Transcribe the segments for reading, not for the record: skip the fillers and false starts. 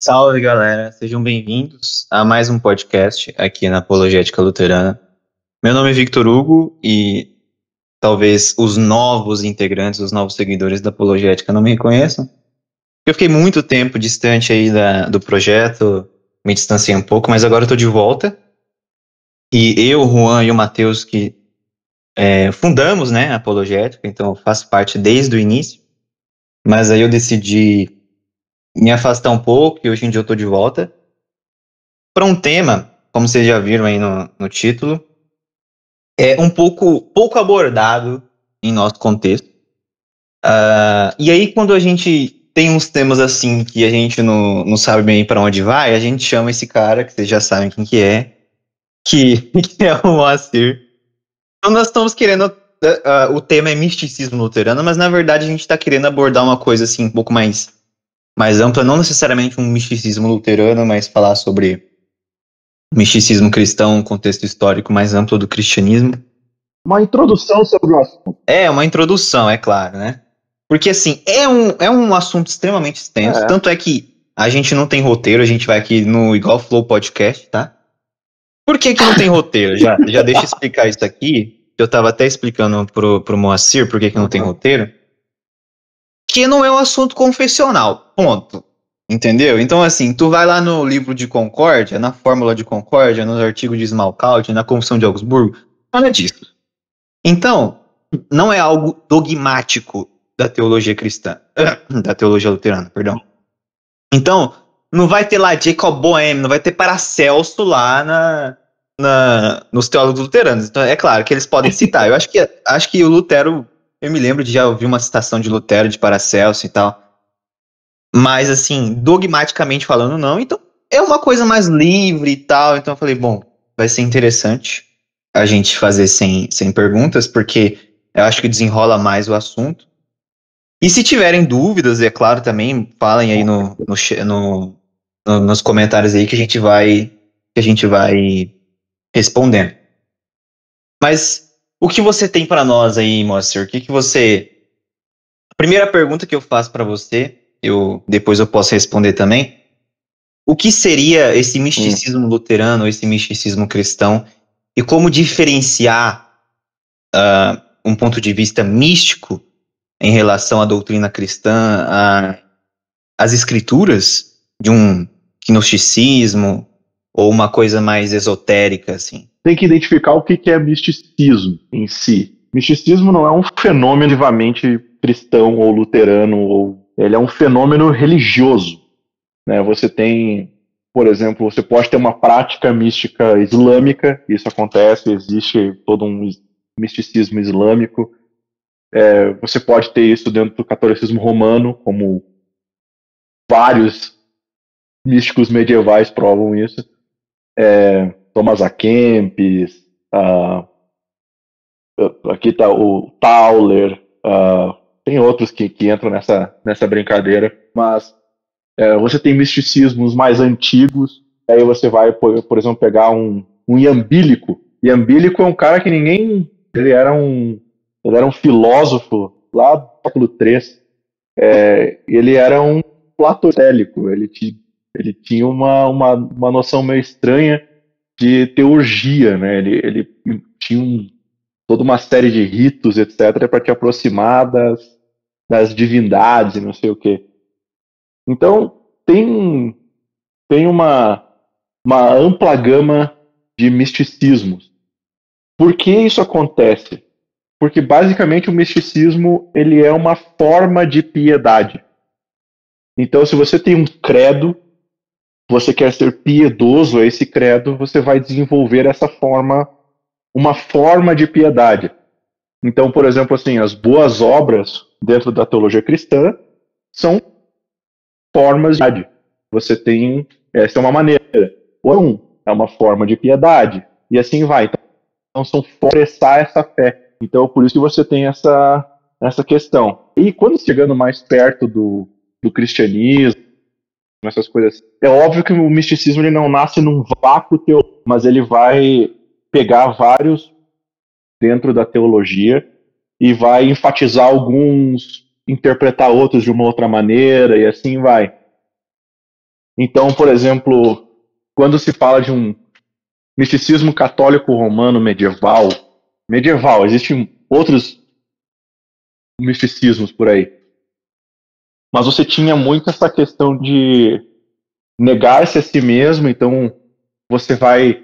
Salve, galera. Sejam bem-vindos a mais um podcast aqui na Apologética Luterana. Meu nome é Victor Hugo e talvez os novos integrantes, os novos seguidores da Apologética não me reconheçam. Eu fiquei muito tempo distante aí do projeto, me distanciei um pouco, mas agora eu tô de volta. E eu, o Juan e o Matheus, que fundamos, né, a Apologética, então eu faço parte desde o início, mas aí eu decidi me afastar um pouco e hoje em dia eu tô de volta para um tema, como vocês já viram aí no título, é um pouco abordado em nosso contexto. E aí, quando a gente tem uns temas assim que a gente não sabe bem para onde vai, a gente chama esse cara, que vocês já sabem quem que é, que é o Moacir. Então nós estamos querendo, o tema é misticismo luterano, mas na verdade a gente está querendo abordar uma coisa assim um pouco mais ampla, não necessariamente um misticismo luterano, mas falar sobre misticismo cristão, um contexto histórico mais amplo do cristianismo. Uma introdução sobre o assunto. É uma introdução, é claro, né? Porque, assim, é um assunto extremamente extenso, tanto é que a gente não tem roteiro, a gente vai aqui no Igual Flow Podcast, tá? Por que não tem roteiro? Já deixa eu explicar isso aqui, eu tava até explicando pro Moacir por que não tem roteiro, que não é um assunto confessional, ponto. Entendeu? Então, assim, tu vai lá no livro de Concórdia, na fórmula de Concórdia, nos artigos de Smalcald, na Confissão de Augsburgo, nada disso. Então, não é algo dogmático da teologia cristã, da teologia luterana, perdão. Então, não vai ter lá Jacob Boehme, não vai ter Paracelso lá nos teólogos luteranos. Então, é claro que eles podem citar. Eu acho que o Lutero, eu me lembro de já ouvir uma citação de Lutero, de Paracelso e tal. Mas, assim, dogmaticamente falando, não. Então, é uma coisa mais livre e tal. Então, eu falei, bom, vai ser interessante a gente fazer sem perguntas, porque eu acho que desenrola mais o assunto. E se tiverem dúvidas, é claro, também falem aí nos comentários aí que a gente vai respondendo. Mas o que você tem para nós aí, Moacir? A primeira pergunta que eu faço para você, depois eu posso responder também. O que seria esse misticismo luterano, esse misticismo cristão, e como diferenciar um ponto de vista místico em relação à doutrina cristã, às escrituras de um gnosticismo ou uma coisa mais esotérica, assim? Tem que identificar o que é misticismo em si. Misticismo não é um fenômeno ativamente cristão ou luterano, ele é um fenômeno religioso. Né? Você tem, por exemplo, você pode ter uma prática mística islâmica, isso acontece, existe todo um misticismo islâmico. Você pode ter isso dentro do catolicismo romano, como vários místicos medievais provam isso. Thomas A. Kempis, aqui está o Tauler, tem outros que entram nessa brincadeira, mas você tem misticismos mais antigos, aí você vai, por exemplo, pegar um Iambílico. Iambílico é um cara que ele era um filósofo lá do século III. Ele era um platonico, ele tinha uma noção meio estranha de teurgia, né? Ele tinha toda uma série de ritos, etc., para te aproximar das divindades e não sei o quê. Então, tem uma ampla gama de misticismos. Por que isso acontece? Porque, basicamente, o misticismo ele é uma forma de piedade. Então, se você tem um credo, você quer ser piedoso a esse credo, você vai desenvolver uma forma de piedade. Então, por exemplo, assim, as boas obras dentro da teologia cristã são formas de piedade. Você tem, essa é uma maneira. Ou é uma forma de piedade, e assim vai. Então, são expressar essa fé. Então, por isso que você tem essa questão. E quando chegando mais perto do cristianismo, essas coisas, é óbvio que o misticismo ele não nasce num vácuo teológico, mas ele vai pegar vários dentro da teologia e vai enfatizar alguns, interpretar outros de uma outra maneira, e assim vai. Então, por exemplo, quando se fala de um misticismo católico romano medieval, existem outros misticismos por aí. Mas você tinha muito essa questão de negar-se a si mesmo, então você vai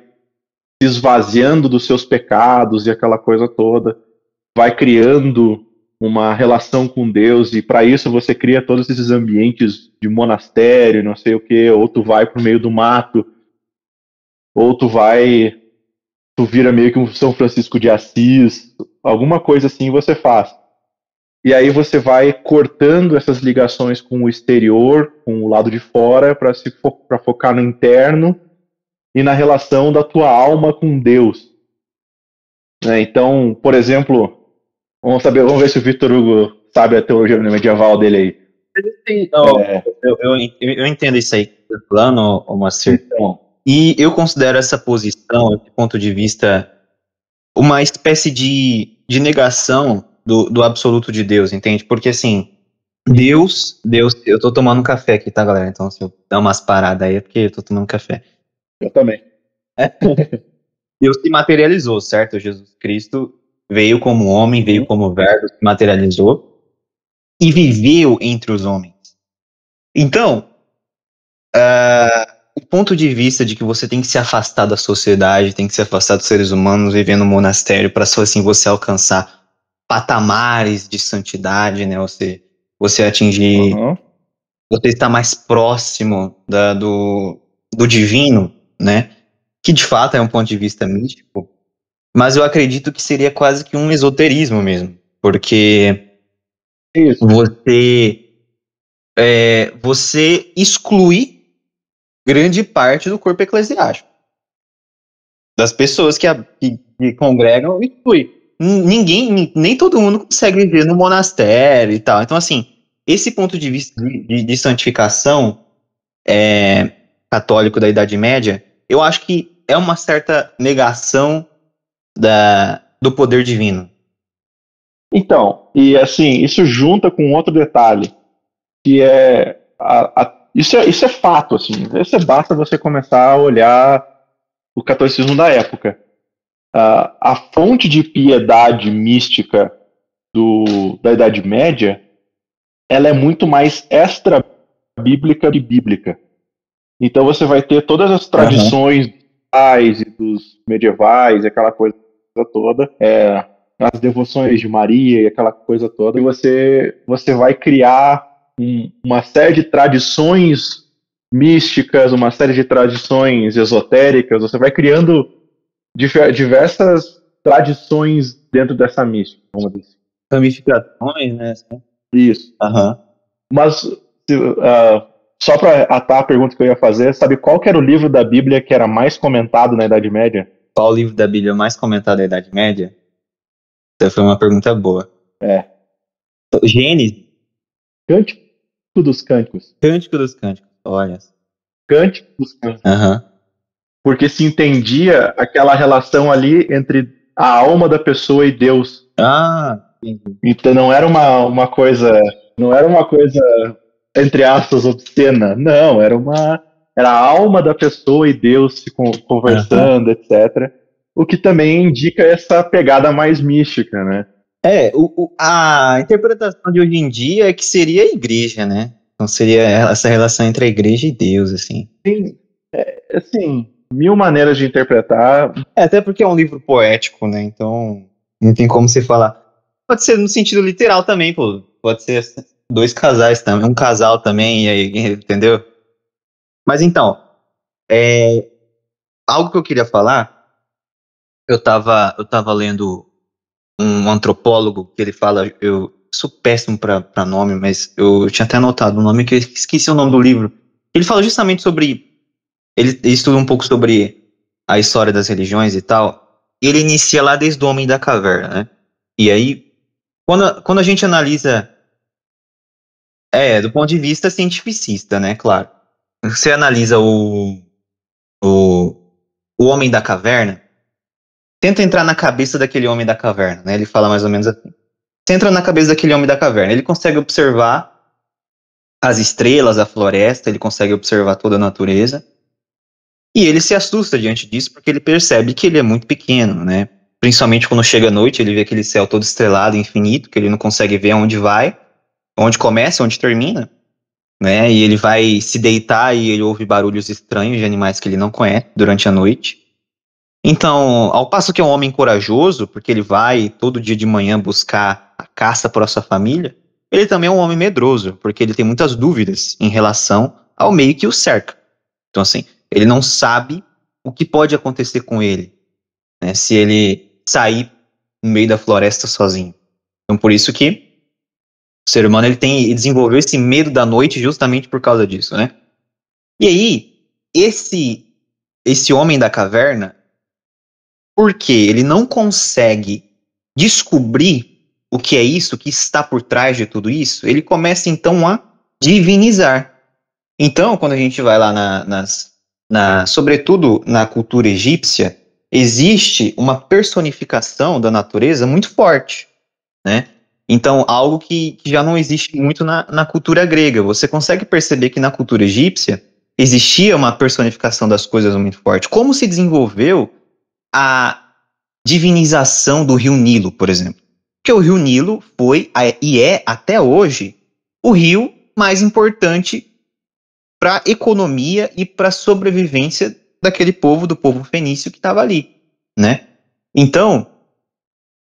se esvaziando dos seus pecados e aquela coisa toda, vai criando uma relação com Deus, e para isso você cria todos esses ambientes de monastério, não sei o que, ou tu vai pro meio do mato, ou tu vira meio que um São Francisco de Assis, alguma coisa assim você faz. E aí você vai cortando essas ligações com o exterior, com o lado de fora, para focar no interno e na relação da tua alma com Deus. Né? Então, por exemplo, vamos ver se o Victor Hugo sabe a teologia medieval dele aí. Eu entendo isso aí que você está falando, Moacir. Então, E eu considero essa posição, esse ponto de vista, uma espécie de negação do absoluto de Deus, entende? Porque assim, Deus, eu tô tomando um café aqui, tá, galera? Então se eu dar umas paradas aí é porque eu tô tomando café. eu também. Deus se materializou, certo? Jesus Cristo veio como homem, veio como verbo, se materializou e viveu entre os homens. Então, o ponto de vista de que você tem que se afastar da sociedade, tem que se afastar dos seres humanos, viver no monastério, para só assim você alcançar patamares de santidade, né? Você atingir, você estar mais próximo do divino, né? Que de fato é um ponto de vista místico, mas eu acredito que seria quase que um esoterismo mesmo, porque Isso. você exclui grande parte do corpo eclesiástico. Das pessoas que congregam, exclui. Nem todo mundo consegue viver no monastério e tal. Então, assim, esse ponto de vista de santificação católico da Idade Média, eu acho que é uma certa negação do poder divino. Então, e assim, isso junta com outro detalhe, que isso é fato, assim, basta você começar a olhar o catolicismo da época. A fonte de piedade mística da Idade Média, ela é muito mais extra-bíblica que bíblica. Então você vai ter todas as tradições e dos medievais, aquela coisa toda, as devoções de Maria e aquela coisa toda, e você vai criar uma série de tradições místicas, uma série de tradições esotéricas, você vai criando diversas tradições dentro dessa mística, vamos dizer. Ramificações, né? Isso. Mas, só para atar a pergunta que eu ia fazer, sabe qual que era o livro da Bíblia que era mais comentado na Idade Média? Qual o livro da Bíblia mais comentado da Idade Média? Essa foi uma pergunta boa. Gênesis? Cântico dos Cânticos. Cântico dos Cânticos, olha. Cântico dos Cânticos. Porque se entendia aquela relação ali entre a alma da pessoa e Deus. Entendi. Então não era uma coisa, entre aspas, obscena. Não, era a alma da pessoa e Deus se conversando, etc. O que também indica essa pegada mais mística, né? A interpretação de hoje em dia é que seria a igreja, né? Então seria essa relação entre a igreja e Deus, assim. Sim, assim, mil maneiras de interpretar. Até porque é um livro poético, né? Então não tem como você falar. Pode ser no sentido literal também, pô. Pode ser dois casais também, um casal também, e aí, entendeu? Mas então, algo que eu queria falar, eu tava lendo um antropólogo que ele fala, eu sou péssimo para nome, mas eu tinha até anotado o nome, que eu esqueci o nome do livro. Ele fala justamente ele estuda um pouco sobre a história das religiões e tal, e ele inicia lá desde o Homem da Caverna, né? E aí, quando a gente analisa, do ponto de vista cientificista, né, claro, você analisa o Homem da Caverna, tenta entrar na cabeça daquele Homem da Caverna, né? Ele fala mais ou menos assim. Você entra na cabeça daquele Homem da Caverna, ele consegue observar as estrelas, a floresta, ele consegue observar toda a natureza. E ele se assusta diante disso porque ele percebe que ele é muito pequeno, né? Principalmente quando chega a noite, ele vê aquele céu todo estrelado, infinito, que ele não consegue ver aonde vai, onde começa, onde termina, né? E ele vai se deitar e ele ouve barulhos estranhos de animais que ele não conhece durante a noite. Então, ao passo que é um homem corajoso, porque ele vai todo dia de manhã buscar a caça para sua família, ele também é um homem medroso, porque ele tem muitas dúvidas em relação ao meio que o cerca. Então, assim, ele não sabe o que pode acontecer com ele, né, se ele sair no meio da floresta sozinho. Então, por isso que o ser humano ele desenvolveu esse medo da noite justamente por causa disso, né? E aí, esse homem da caverna, porque ele não consegue descobrir o que é isso, o que está por trás de tudo isso, ele começa então a divinizar. Então, quando a gente vai lá sobretudo na cultura egípcia, existe uma personificação da natureza muito forte, né? Então, algo que já não existe muito na cultura grega. Você consegue perceber que na cultura egípcia existia uma personificação das coisas muito forte. Como se desenvolveu a divinização do rio Nilo, por exemplo? Porque o rio Nilo foi e é até hoje o rio mais importante para a economia e para a sobrevivência daquele povo, do povo fenício que estava ali, né? Então,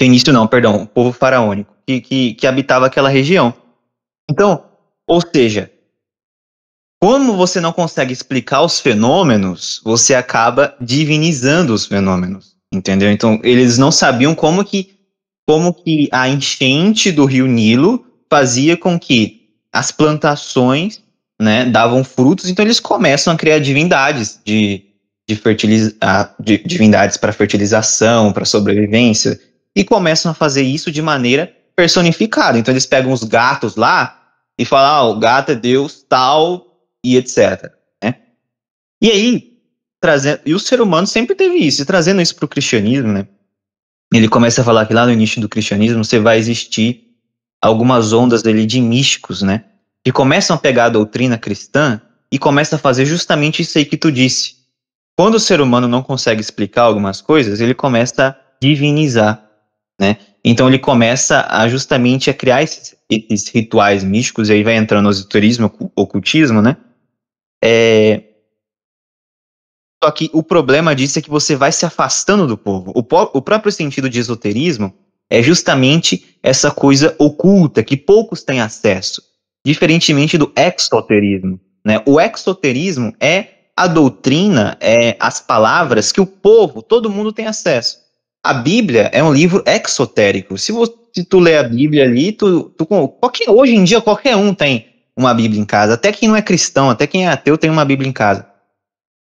fenício não, perdão, o povo faraônico, que habitava aquela região. Então, ou seja, como você não consegue explicar os fenômenos, você acaba divinizando os fenômenos, entendeu? Então, eles não sabiam como que a enchente do rio Nilo fazia com que as plantações, né, davam frutos, então eles começam a criar divindades divindades para fertilização, para sobrevivência, e começam a fazer isso de maneira personificada. Então eles pegam os gatos lá e falam, o gato é Deus tal e etc. Né? E aí, e o ser humano sempre teve isso, e trazendo isso para o cristianismo, né? Ele começa a falar que lá no início do cristianismo você vai existir algumas ondas ali de místicos, né? Que começam a pegar a doutrina cristã e começam a fazer justamente isso aí que tu disse. Quando o ser humano não consegue explicar algumas coisas, ele começa a divinizar, né? Então ele começa justamente a criar esses rituais místicos, e aí vai entrando no esoterismo, ocultismo, né? Só que o problema disso é que você vai se afastando do povo. O próprio sentido de esoterismo é justamente essa coisa oculta que poucos têm acesso, diferentemente do exoterismo, né? O exoterismo é a doutrina, é as palavras que o povo, todo mundo tem acesso. A Bíblia é um livro exotérico. Se tu lê a Bíblia ali, hoje em dia qualquer um tem uma Bíblia em casa. Até quem não é cristão, até quem é ateu tem uma Bíblia em casa.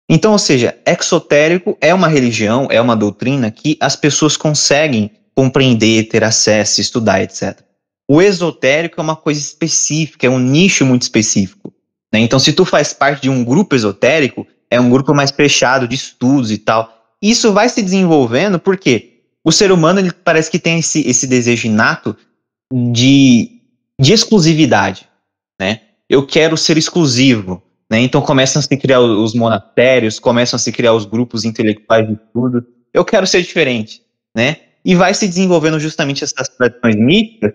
Então, ou seja, exotérico é uma religião, é uma doutrina que as pessoas conseguem compreender, ter acesso, estudar, etc. O esotérico é uma coisa específica, é um nicho muito específico, né? Então, se tu faz parte de um grupo esotérico, é um grupo mais fechado de estudos e tal. Isso vai se desenvolvendo porque o ser humano ele parece que tem esse desejo inato de exclusividade, né? Eu quero ser exclusivo. Né? Então começam a se criar os monastérios, começam a se criar os grupos intelectuais de estudo. Eu quero ser diferente, né? E vai se desenvolvendo justamente essas tradições místicas.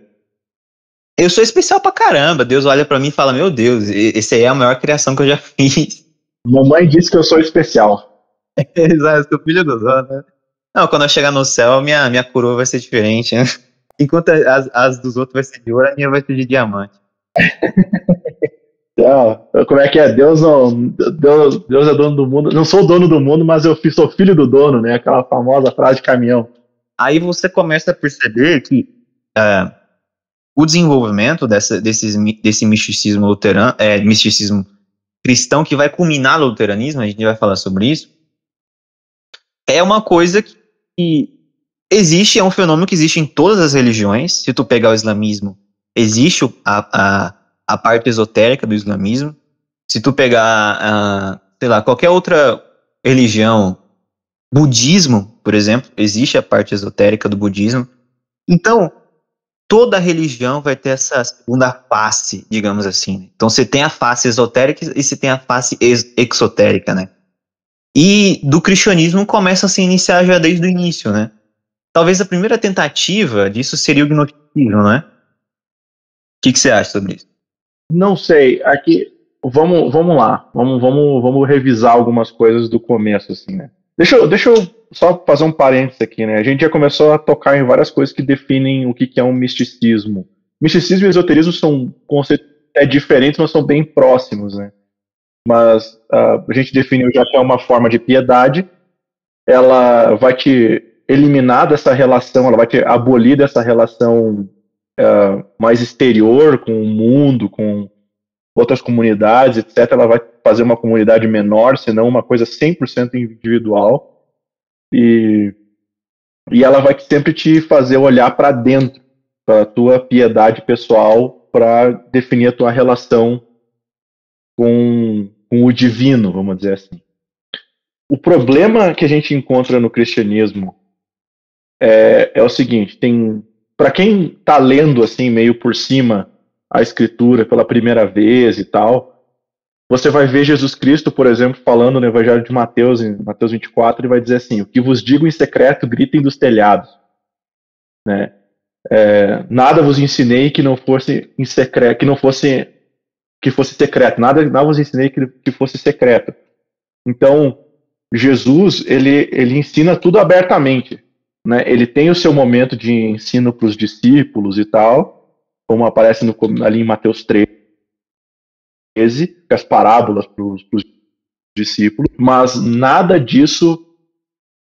Eu sou especial pra caramba. Deus olha pra mim e fala, meu Deus, esse aí é a maior criação que eu já fiz. Mamãe disse que eu sou especial. Exato, eu sou filho do dono, né? Não, quando eu chegar no céu, minha coroa vai ser diferente, né? Enquanto as dos outros vai ser de ouro, a minha vai ser de diamante. Como é que é? Deus é dono do mundo. Não sou dono do mundo, mas eu sou filho do dono, né? Aquela famosa frase de caminhão. Aí você começa a perceber que o desenvolvimento desse misticismo luterano, misticismo cristão, que vai culminar no luteranismo, a gente vai falar sobre isso, é uma coisa que existe, é um fenômeno que existe em todas as religiões. Se tu pegar o islamismo, existe a parte esotérica do islamismo. Se tu pegar, sei lá, qualquer outra religião, budismo, por exemplo, existe a parte esotérica do budismo. Então, toda religião vai ter essa segunda face, digamos assim. Então você tem a face esotérica e você tem a face exotérica, né? E do cristianismo começa a se iniciar já desde o início, né? Talvez a primeira tentativa disso seria o gnosticismo, né? O que você acha sobre isso? Não sei, aqui vamos lá, vamos revisar algumas coisas do começo, assim, né? Deixa eu só fazer um parênteses aqui, né? A gente já começou a tocar em várias coisas que definem o que é um misticismo. Misticismo e esoterismo são conceitos diferentes, mas são bem próximos, né? Mas a gente definiu já que é uma forma de piedade, ela vai te eliminar dessa relação, ela vai te abolir dessa relação mais exterior com o mundo, com outras comunidades, etc. Ela vai fazer uma comunidade menor, senão uma coisa 100% individual, e ela vai sempre te fazer olhar para dentro, para a tua piedade pessoal, para definir a tua relação com o divino, vamos dizer assim. O problema que a gente encontra no cristianismo é o seguinte: para quem está lendo assim meio por cima a escritura pela primeira vez e tal, você vai ver Jesus Cristo, por exemplo, falando no Evangelho de Mateus, em Mateus 24, ele vai dizer assim: o que vos digo em secreto, gritem dos telhados. Né? Nada vos ensinei que não fosse em secreto, que fosse secreto. Nada vos ensinei que fosse secreto. Então, Jesus, ele ensina tudo abertamente. Né? Ele tem o seu momento de ensino para os discípulos e tal, como aparece ali em Mateus 13, as parábolas para os discípulos, mas nada disso.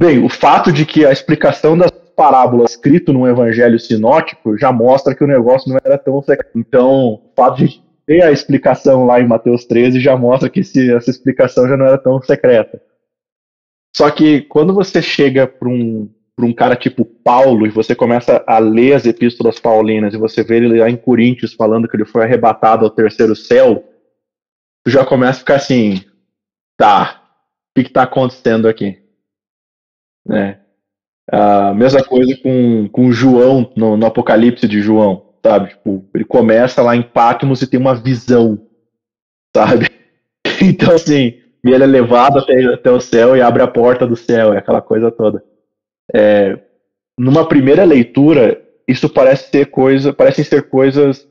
Bem, o fato de que a explicação das parábolas escrito num evangelho sinótico já mostra que o negócio não era tão secreto. Então, o fato de ter a explicação lá em Mateus 13 já mostra que essa explicação já não era tão secreta. Só que quando você chega para um cara tipo Paulo e você começa a ler as epístolas paulinas e você vê ele lá em Coríntios falando que ele foi arrebatado ao terceiro céu, tu já começa a ficar assim: tá, o que está acontecendo aqui? Né? A mesma coisa com João, no Apocalipse de João, sabe? Tipo, ele começa lá em Patmos e tem uma visão, sabe? Então, assim, e ele é levado até o céu e abre a porta do céu, é aquela coisa toda. Numa primeira leitura, isso parecem ser coisas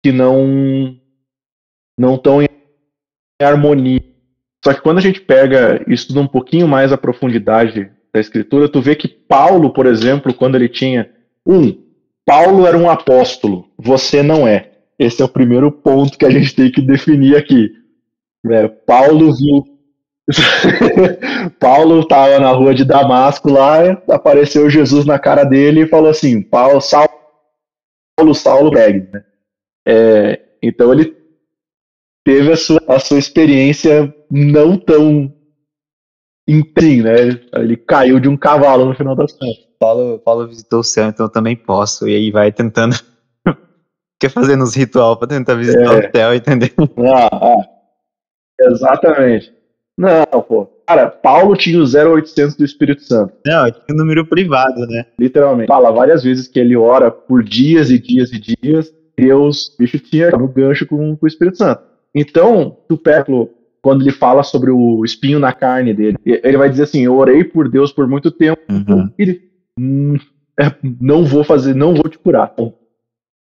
que não estão em harmonia. Só que quando a gente pega e estuda um pouquinho mais a profundidade da escritura, tu vê que Paulo, por exemplo, quando ele tinha Paulo era um apóstolo, você não é. Esse é o primeiro ponto que a gente tem que definir aqui. Paulo viu Paulo estava na rua de Damasco lá, apareceu Jesus na cara dele e falou assim: Saulo, pegue. Né? Então ele teve a sua experiência não tão assim, né? Ele caiu de um cavalo no final das contas. Paulo visitou o céu, então eu também posso. E aí vai tentando. Quer fazer uns ritual para tentar visitar o céu, entendeu? Exatamente. Não, pô. Cara, Paulo tinha o 0800 do Espírito Santo. Não, tinha um número privado, né? Literalmente. Fala várias vezes que ele ora por dias e dias e dias. Deus, bicho, tinha no gancho com o Espírito Santo. Então, o Pétlo, quando ele fala sobre o espinho na carne dele, ele vai dizer assim: eu orei por Deus por muito tempo. E ele, não vou te curar.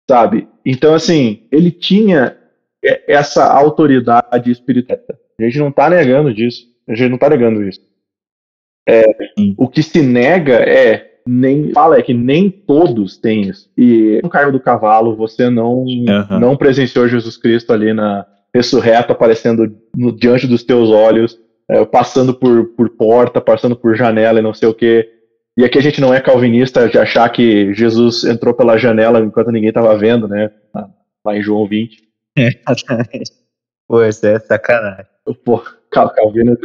Sabe? Então, assim, ele tinha essa autoridade espiritual. A gente não está negando disso. A gente não está negando isso. O que se nega é que nem todos têm isso. E no cargo do cavalo, você não presenciou Jesus Cristo ali na ressurreto, aparecendo diante dos teus olhos, passando por porta, passando por janela e não sei o quê. E aqui a gente não é calvinista de achar que Jesus entrou pela janela enquanto ninguém estava vendo, né? Lá em João 20. Pô, isso é sacanagem. Pô, Calvino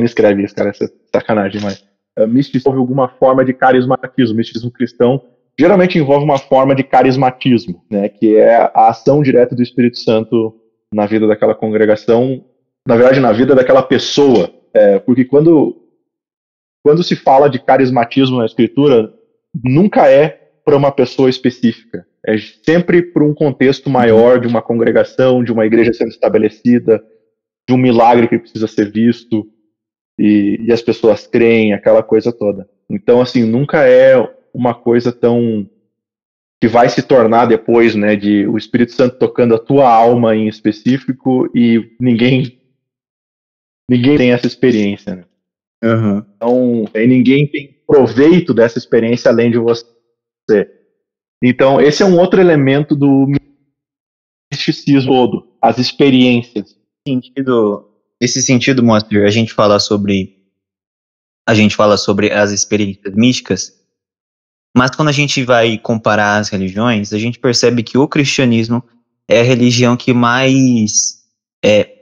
escreve isso, cara, isso é sacanagem demais. Misticismo envolve alguma forma de carismatismo. Misticismo cristão geralmente envolve uma forma de carismatismo, né? Que é a ação direta do Espírito Santo na vida daquela congregação, na verdade, na vida daquela pessoa. Porque quando se fala de carismatismo na Escritura, nunca é para uma pessoa específica. É sempre para um contexto maior de uma congregação, de uma igreja sendo estabelecida, de um milagre que precisa ser visto, e as pessoas creem, aquela coisa toda. Então, assim, nunca é uma coisa tão... que vai se tornar depois, né, de o Espírito Santo tocando a tua alma em específico e ninguém tem essa experiência, né? Uhum. Então, ninguém tem proveito dessa experiência além de você. Então, esse é um outro elemento do misticismo todo, as experiências. Esse sentido, Moacir, a gente fala sobre as experiências místicas, mas quando a gente vai comparar as religiões, a gente percebe que o cristianismo é a religião que mais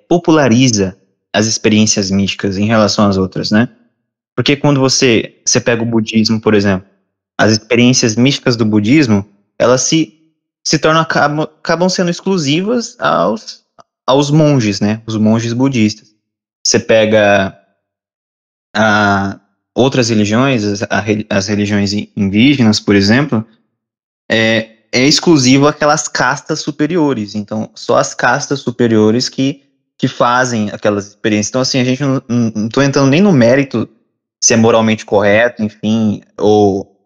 populariza as experiências místicas em relação às outras, né? Porque quando você pega o budismo, por exemplo, as experiências místicas do budismo, elas se tornam, acabam sendo exclusivas aos monges, né? Os monges budistas. Você pega outras religiões, as religiões indígenas, por exemplo, é exclusivo àquelas castas superiores. Então, só as castas superiores que fazem aquelas experiências. Então, assim, a gente não estou entrando nem no mérito se é moralmente correto, enfim, ou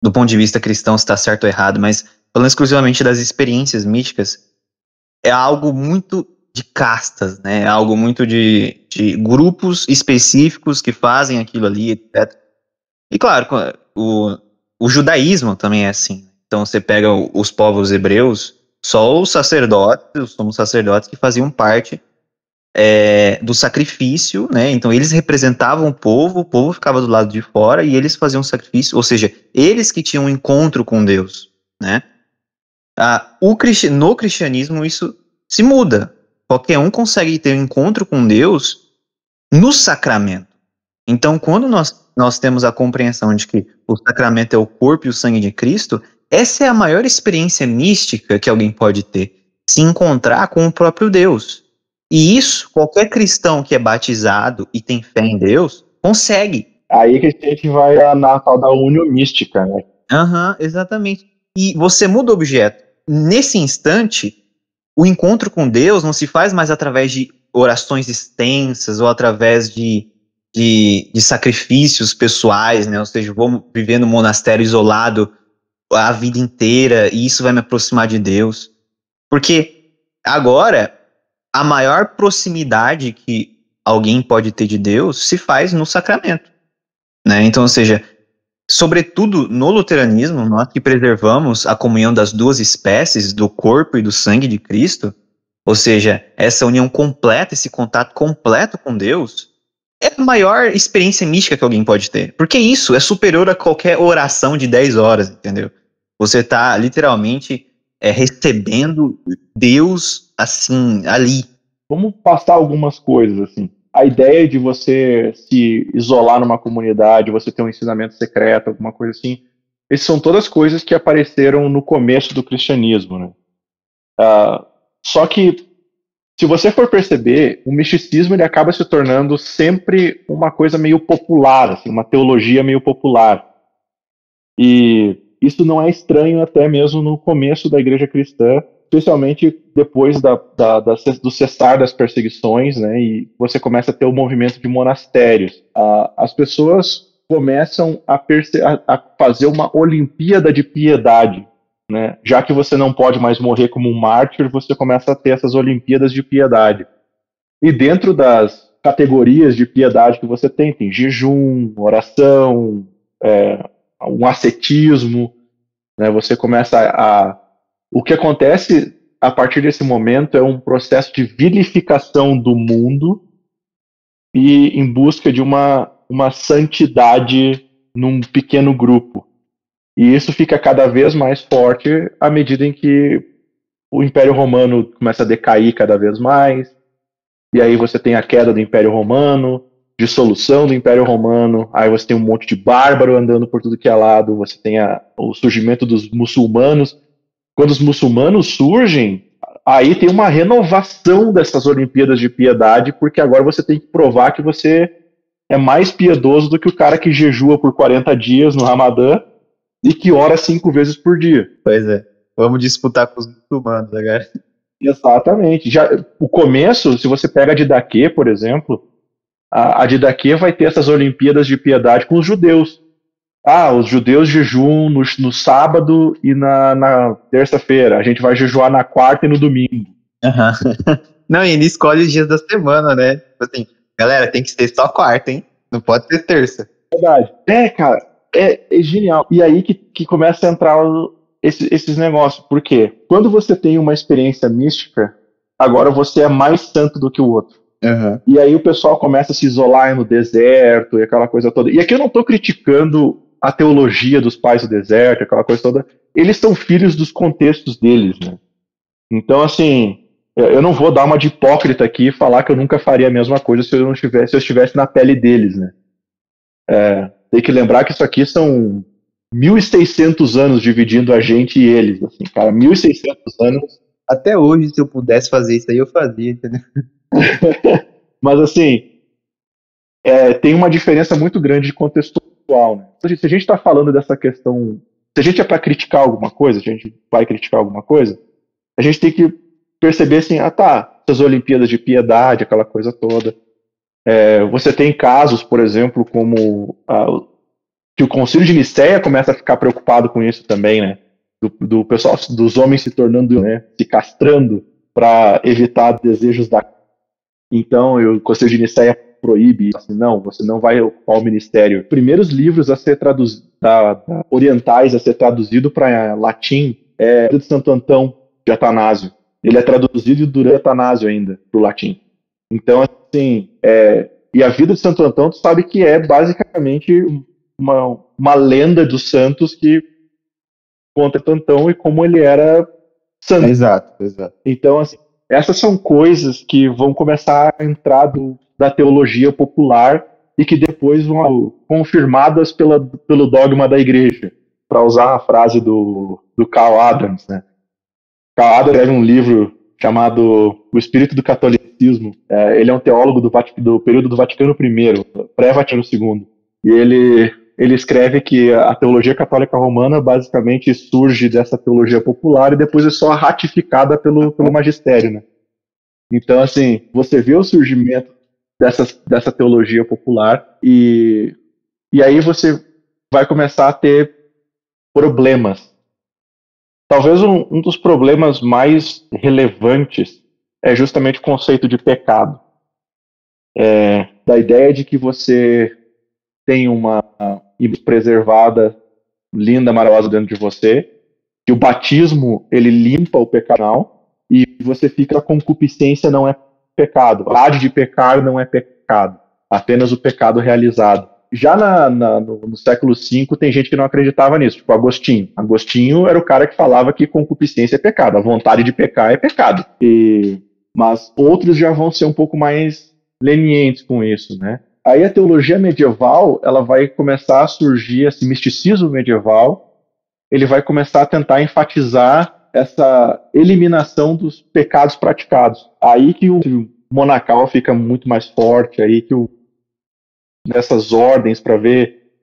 do ponto de vista cristão se está certo ou errado, mas falando exclusivamente das experiências místicas, é algo muito de castas, né? É algo muito de grupos específicos que fazem aquilo ali, etc. E claro, o judaísmo também é assim. Então você pega os povos hebreus, só os sacerdotes que faziam parte do sacrifício, né? Então eles representavam o povo ficava do lado de fora e eles faziam sacrifício, ou seja, eles que tinham um encontro com Deus, né? No cristianismo isso se muda. Qualquer um consegue ter um encontro com Deus no sacramento. Então, quando nós temos a compreensão de que o sacramento é o corpo e o sangue de Cristo, essa é a maior experiência mística que alguém pode ter, se encontrar com o próprio Deus. E isso, qualquer cristão que é batizado e tem fé em Deus, consegue. Aí que a gente vai na tal da união mística, né? Exatamente. E você muda o objeto. Nesse instante, o encontro com Deus não se faz mais através de orações extensas ou através de sacrifícios pessoais, né? Ou seja, vou viver no monastério isolado a vida inteira e isso vai me aproximar de Deus. Porque agora, a maior proximidade que alguém pode ter de Deus se faz no sacramento, né? Então, ou seja, sobretudo no luteranismo, nós que preservamos a comunhão das duas espécies, do corpo e do sangue de Cristo, ou seja, essa união completa, esse contato completo com Deus, é a maior experiência mística que alguém pode ter. Porque isso é superior a qualquer oração de 10 horas, entendeu? Você está literalmente recebendo Deus assim, ali. Vamos passar algumas coisas, assim. A ideia de você se isolar numa comunidade, você ter um ensinamento secreto, alguma coisa assim, essas são todas coisas que apareceram no começo do cristianismo, né? Só que, se você for perceber, o misticismo ele acaba se tornando sempre uma coisa meio popular, assim, uma teologia meio popular. E isso não é estranho até mesmo no começo da igreja cristã, especialmente depois do cessar das perseguições, né, e você começa a ter o movimento de monastérios. As pessoas começam a fazer uma Olimpíada de piedade, né? Já que você não pode mais morrer como um mártir, você começa a ter essas Olimpíadas de piedade. E dentro das categorias de piedade que você tem jejum, oração, um ascetismo, né? Você começa o que acontece a partir desse momento é um processo de vilificação do mundo e em busca de uma santidade num pequeno grupo. E isso fica cada vez mais forte à medida em que o Império Romano começa a decair cada vez mais, e aí você tem a queda do Império Romano, dissolução do Império Romano, aí você tem um monte de bárbaro andando por tudo que é lado, você tem o surgimento dos muçulmanos. Quando os muçulmanos surgem, aí tem uma renovação dessas Olimpíadas de piedade, porque agora você tem que provar que você é mais piedoso do que o cara que jejua por 40 dias no Ramadã, e que ora 5 vezes por dia. Pois é. Vamos disputar com os muçulmanos agora. Exatamente. Já, o começo, se você pega a Didaquê, por exemplo, a Didaquê vai ter essas Olimpíadas de piedade com os judeus. Os judeus jejuam no sábado e na terça-feira. A gente vai jejuar na quarta e no domingo. Uhum. Não, e ele escolhe os dias da semana, né? Tipo assim, galera, tem que ser só quarta, hein? Não pode ser terça. Verdade. Cara, é genial. E aí que começa a entrar esses negócios. Por quê? Quando você tem uma experiência mística, agora você é mais santo do que o outro. Uhum. E aí o pessoal começa a se isolar no deserto e aquela coisa toda. E aqui eu não estou criticando a teologia dos pais do deserto, aquela coisa toda. Eles são filhos dos contextos deles, né? Então, assim, eu não vou dar uma de hipócrita aqui e falar que eu nunca faria a mesma coisa se eu estivesse na pele deles, né? Tem que lembrar que isso aqui são 1.600 anos dividindo a gente e eles, assim, cara, 1.600 anos. Até hoje, se eu pudesse fazer isso aí, eu fazia, entendeu? Mas, assim, tem uma diferença muito grande de contextual, né? Se a gente está falando dessa questão, se a gente é para criticar alguma coisa, se a gente vai criticar alguma coisa, a gente tem que perceber assim, essas Olimpíadas de piedade, aquela coisa toda. Você tem casos, por exemplo, como que o Concílio de Nicéia começa a ficar preocupado com isso também, né? Do pessoal, dos homens se tornando, né, se castrando para evitar desejos da. Então, o Concílio de Nicéia proíbe, assim, não, você não vai ocupar o ministério. Primeiros livros a ser traduzidos, orientais a ser traduzido para latim é de Santo Antão de Atanásio. Ele é traduzido durante Atanásio ainda, para o latim. Então, assim, e a vida de Santo Antão, tu sabe que é basicamente uma lenda dos santos que conta Antão e como ele era santo. Exato. Então, assim, essas são coisas que vão começar a entrar da teologia popular e que depois vão confirmadas pelo dogma da igreja, para usar a frase do Karl Adams, né? Karl Adams escreve um livro chamado O Espírito do Catolicismo. Ele é um teólogo do período do Vaticano I, pré-Vaticano II. E ele escreve que a teologia católica romana basicamente surge dessa teologia popular e depois é só ratificada pelo magistério, né? Então, assim, você vê o surgimento dessa teologia popular e aí você vai começar a ter problemas. Talvez um dos problemas mais relevantes é justamente o conceito de pecado. Da ideia de que você tem uma preservada, linda, maravilhosa dentro de você, que o batismo, ele limpa o pecado e você fica, a concupiscência não é pecado. A vontade de pecar não é pecado, apenas o pecado realizado. Já no século V tem gente que não acreditava nisso, tipo Agostinho. Agostinho era o cara que falava que concupiscência é pecado, a vontade de pecar é pecado. Mas outros já vão ser um pouco mais lenientes com isso, né? Aí a teologia medieval, ela vai começar a surgir, esse misticismo medieval, ele vai começar a tentar enfatizar essa eliminação dos pecados praticados. Aí que o monacal fica muito mais forte, aí que nessas ordens para ver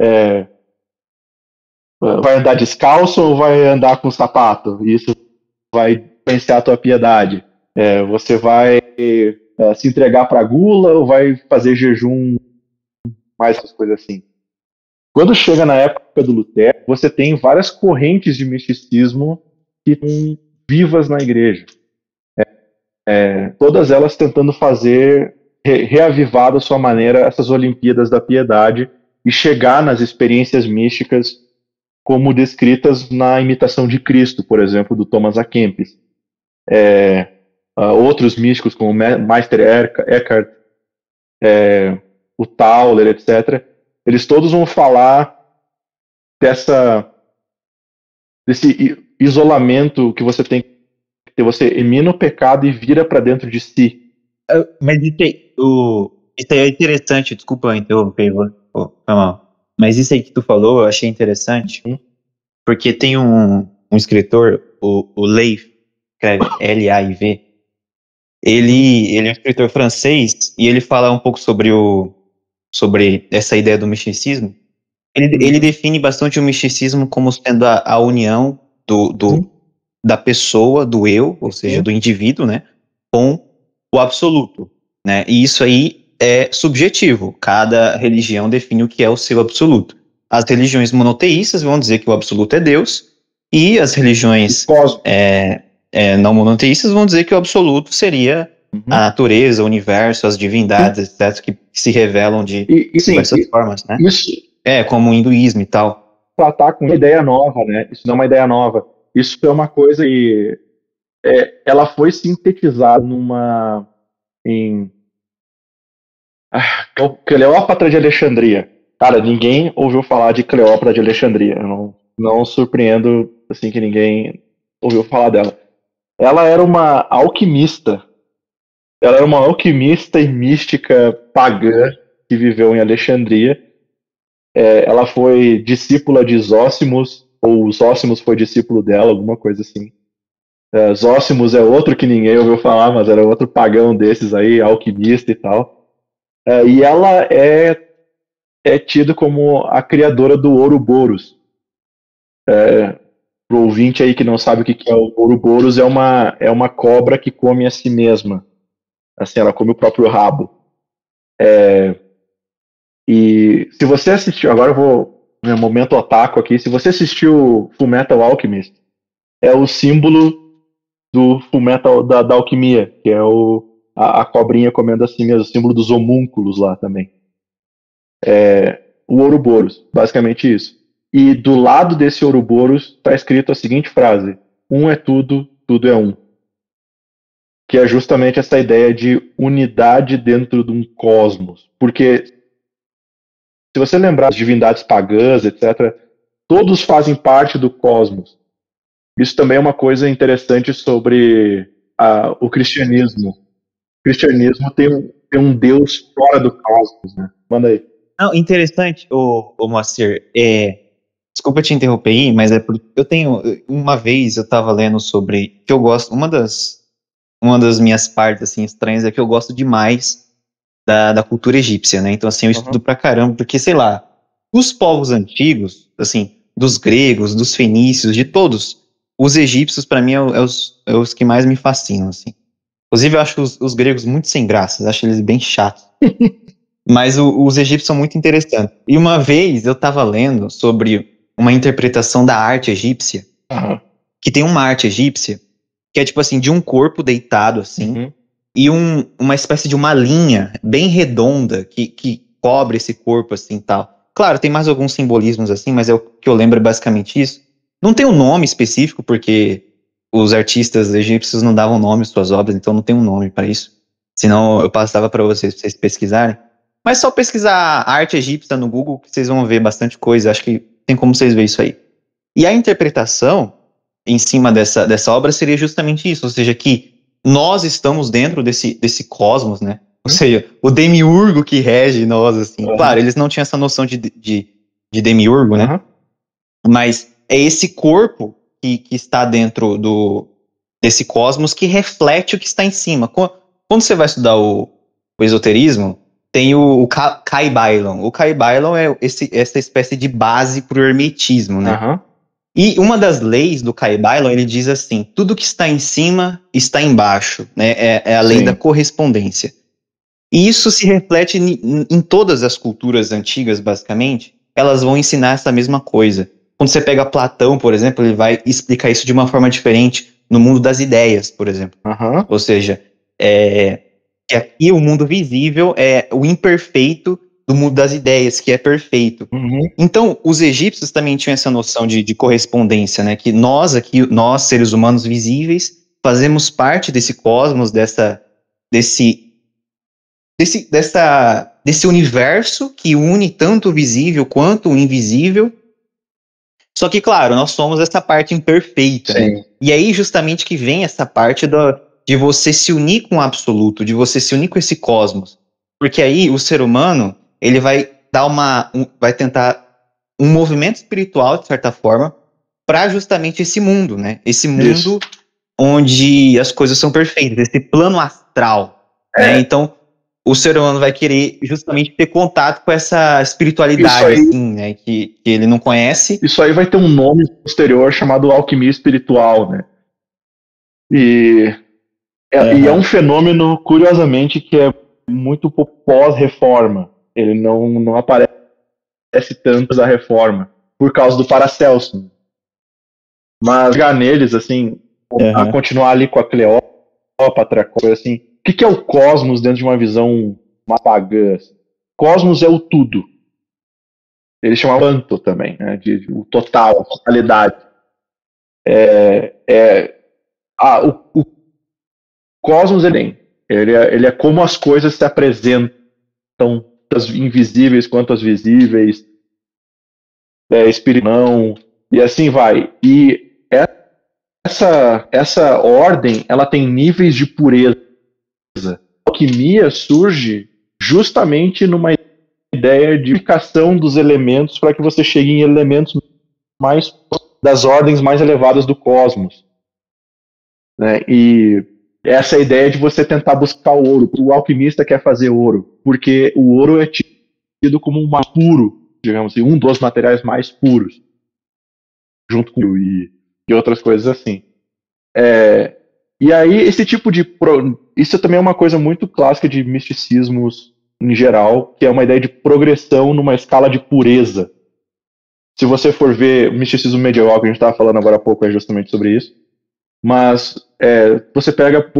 vai andar descalço ou vai andar com sapato? Isso vai influenciar a tua piedade. Você vai se entregar para a gula ou vai fazer jejum, mais essas coisas assim. Quando chega na época do Lutero, você tem várias correntes de misticismo que estão vivas na igreja. Todas elas tentando reavivar da sua maneira essas Olimpíadas da Piedade e chegar nas experiências místicas como descritas na Imitação de Cristo, por exemplo, do Thomas A. Kempis. Outros místicos como Meister Eckhart, o Tauler, etc., eles todos vão falar desse isolamento que você tem que ter. Você elimina o pecado e vira para dentro de si. Mas isso aí é interessante, desculpa interromper, foi mal. Mas isso aí que tu falou, eu achei interessante, porque tem um escritor, o Leif, escreve L-A-I-V, ele é um escritor francês, e ele fala um pouco sobre essa ideia do misticismo. Ele define bastante o misticismo como sendo a união da pessoa, do eu, ou seja, do indivíduo, né, com o absoluto, né, e isso aí é subjetivo, cada religião define o que é o seu absoluto. As religiões monoteístas vão dizer que o absoluto é Deus, e as religiões não monoteístas vão dizer que o absoluto seria a natureza, o universo, as divindades, etc., que se revelam de diversas formas, né? Como o hinduísmo e tal. Tratar com uma ideia nova, né? Isso não é uma ideia nova. Isso é uma coisa que ela foi sintetizada em Cleópatra de Alexandria. Cara, ninguém ouviu falar de Cleópatra de Alexandria. Eu não surpreendo assim que ninguém ouviu falar dela. Ela era uma alquimista. Ela era uma alquimista e mística pagã que viveu em Alexandria. Ela foi discípula de Zósimos, ou Zósimos foi discípulo dela, alguma coisa assim. Zósimos é outro que ninguém ouviu falar, mas era outro pagão desses aí, alquimista e tal. E ela é tida como a criadora do Ouroboros. Pro ouvinte aí que não sabe o que é o Ouroboros, é uma cobra que come a si mesma. Assim, ela come o próprio rabo. E se você assistiu, agora eu vou meu momento otaku aqui, se você assistiu Fullmetal Alchemist, é o símbolo do Fullmetal da alquimia, que é a cobrinha comendo a si mesma, o símbolo dos homúnculos lá também. O Ouroboros, basicamente isso. E do lado desse Ouroboros está escrito a seguinte frase: um é tudo, tudo é um. Que é justamente essa ideia de unidade dentro de um cosmos. Porque se você lembrar das divindades pagãs, etc., todos fazem parte do cosmos. Isso também é uma coisa interessante sobre o cristianismo. O cristianismo tem um Deus fora do cosmos, né? Manda aí. Não, interessante, o Moacir. Desculpa te interromper aí, mas uma vez eu estava lendo sobre que eu gosto, uma das minhas partes assim estranhas é que eu gosto demais da cultura egípcia, né? Então assim, eu estudo pra caramba, porque sei lá, os povos antigos, assim, dos gregos, dos fenícios, de todos, os egípcios pra mim é os que mais me fascinam, assim. Inclusive eu acho os gregos muito sem graça, acho eles bem chatos. Mas os egípcios são muito interessantes. E uma vez eu estava lendo sobre uma interpretação da arte egípcia, que tem uma arte egípcia que é tipo assim, de um corpo deitado assim, e uma espécie de uma linha bem redonda que cobre esse corpo assim tal. Claro, tem mais alguns simbolismos assim, mas o que eu lembro é basicamente isso. Não tem um nome específico, porque os artistas egípcios não davam nome às suas obras, então não tem um nome para isso. Senão eu passava para vocês pesquisarem. Mas só pesquisar arte egípcia no Google que vocês vão ver bastante coisa. Acho que tem como vocês verem isso aí. E a interpretação em cima dessa obra seria justamente isso. Ou seja, que nós estamos dentro desse cosmos, né? Ou seja, o demiurgo que rege nós, assim. Claro, eles não tinham essa noção de demiurgo, né? Mas é esse corpo que está dentro desse cosmos que reflete o que está em cima. Quando você vai estudar o esoterismo, tem o Kaibailon. O Kaibailon é essa espécie de base para o hermetismo, né? E uma das leis do Kaibailon, ele diz assim, tudo que está em cima está embaixo, né? É a lei da correspondência. E isso se reflete em todas as culturas antigas, basicamente, elas vão ensinar essa mesma coisa. Quando você pega Platão, por exemplo, ele vai explicar isso de uma forma diferente no mundo das ideias, por exemplo. Ou seja, que aqui o mundo visível é o imperfeito do mundo das ideias, que é perfeito. Então, os egípcios também tinham essa noção de correspondência, né? Que nós, seres humanos visíveis, fazemos parte desse cosmos, desse universo que une tanto o visível quanto o invisível. Só que, claro, nós somos essa parte imperfeita, né? E aí justamente que vem essa parte de você se unir com o absoluto, de você se unir com esse cosmos. Porque aí o ser humano, ele vai dar vai tentar um movimento espiritual, de certa forma, para justamente esse mundo, né? Esse mundo onde as coisas são perfeitas, esse plano astral, né? Então, o ser humano vai querer justamente ter contato com essa espiritualidade, assim, né, que ele não conhece. Isso aí vai ter um nome posterior chamado alquimia espiritual, né? E é um fenômeno, curiosamente, que é muito pós-reforma. Ele não aparece tanto da reforma, por causa do Paracelso. Mas chegar neles, assim, a continuar ali com a Cleópatra, coisa assim. O que é o cosmos dentro de uma visão mais pagã? Cosmos é o tudo. Eles chamam quanto também, né? O total, a totalidade. O cosmos ele é como as coisas se apresentam, tanto invisíveis quanto as visíveis, espiritual, e assim vai. E essa ordem, ela tem níveis de pureza. A alquimia surge justamente numa ideia de unificação dos elementos para que você chegue em elementos mais das ordens mais elevadas do cosmos, né? E essa ideia de você tentar buscar o ouro. O alquimista quer fazer ouro, porque o ouro é tido como um mais puro, digamos assim, um dos materiais mais puros, junto com e outras coisas assim. E aí, esse tipo de... Isso também é uma coisa muito clássica de misticismos em geral, que é uma ideia de progressão numa escala de pureza. Se você for ver o misticismo medieval, que a gente estava falando agora há pouco, é justamente sobre isso. Mas vamos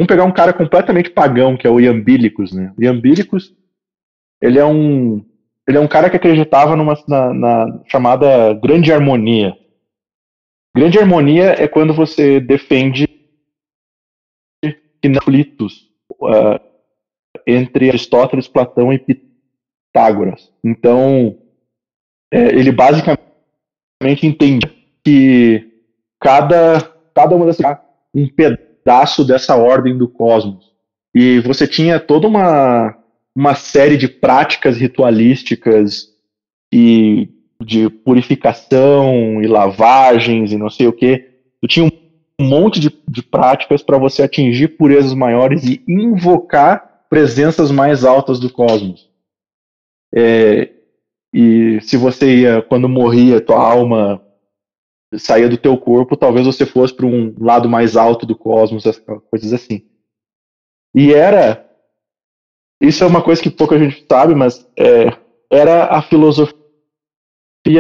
pegar um cara completamente pagão, que é o Iambílicos, né? O Iambílicos, ele é um cara que acreditava na chamada grande harmonia. Grande harmonia é quando você defende que não há conflitos entre Aristóteles, Platão e Pitágoras. Então, ele basicamente entende que cada uma dessas um pedaço dessa ordem do cosmos. E você tinha toda uma série de práticas ritualísticas e de purificação e lavagens e não sei o que. Tu tinha um monte de práticas para você atingir purezas maiores e invocar presenças mais altas do cosmos. E se você ia, quando morria, tua alma saía do teu corpo, talvez você fosse para um lado mais alto do cosmos, coisas assim. E isso é uma coisa que pouca gente sabe, mas era a filosofia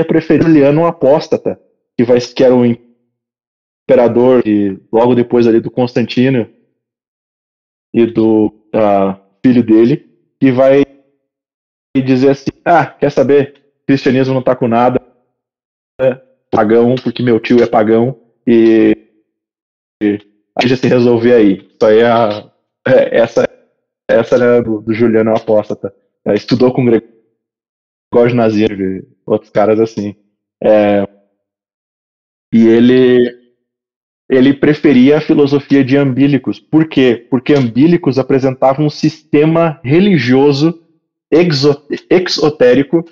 preferida de Juliano Apóstata, que era o imperador, e logo depois ali do Constantino e do filho dele, que vai dizer assim, quer saber, o cristianismo não está com nada, pagão, porque meu tio é pagão, e a gente se resolver aí. Isso aí essa era do Juliano Apóstata. Estudou com Gregório de Nazir, outros caras assim. E ele preferia a filosofia de Ambílicos. Por quê? Porque Ambílicos apresentava um sistema religioso exotérico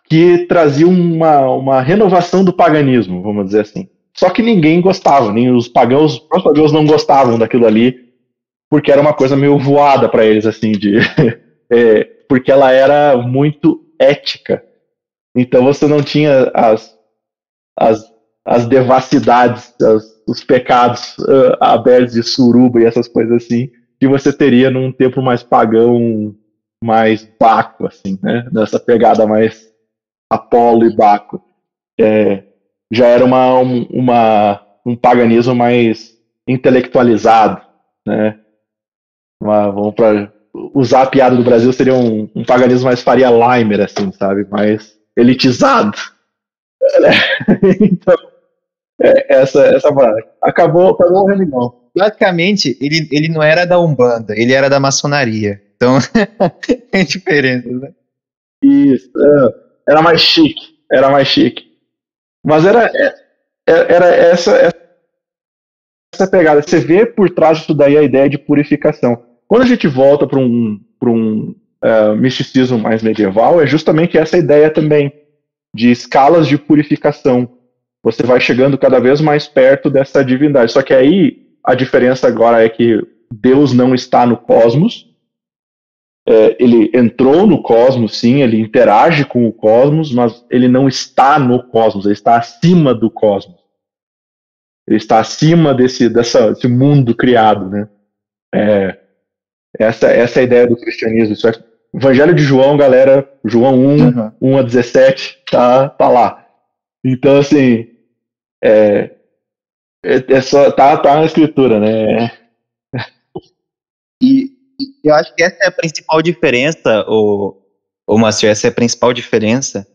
que trazia uma renovação do paganismo, vamos dizer assim. Só que ninguém gostava, nem os próprios pagãos não gostavam daquilo ali, porque era uma coisa meio voada para eles, assim, porque ela era muito ética. Então você não tinha as devassidades, os pecados abertos de suruba e essas coisas assim, que você teria num tempo mais pagão, mais Baco, assim, né? Nessa pegada mais Apolo e Baco. Já era um paganismo mais intelectualizado, né? Vamos para usar a piada do Brasil, seria um paganismo mais Faria Limer, assim, sabe? Mais elitizado. Então, essa acabou o religão. Basicamente, ele não era da Umbanda, ele era da maçonaria. Então, tem diferença, né? Isso, era mais chique. Mas era essa pegada. Você vê por trás disso daí a ideia de purificação. Quando a gente volta para um misticismo mais medieval, é justamente essa ideia também de escalas de purificação. Você vai chegando cada vez mais perto dessa divindade. Só que aí a diferença agora é que Deus não está no cosmos, ele entrou no cosmos, sim, ele interage com o cosmos, mas ele não está no cosmos, ele está acima do cosmos. Ele está acima desse mundo criado, né? Essa é a ideia do cristianismo. Isso é, Evangelho de João, galera, João 1, 1 a 17, tá lá. Então, assim, só, tá na escritura, né? E eu acho que essa é a principal diferença, Master, essa é a principal diferença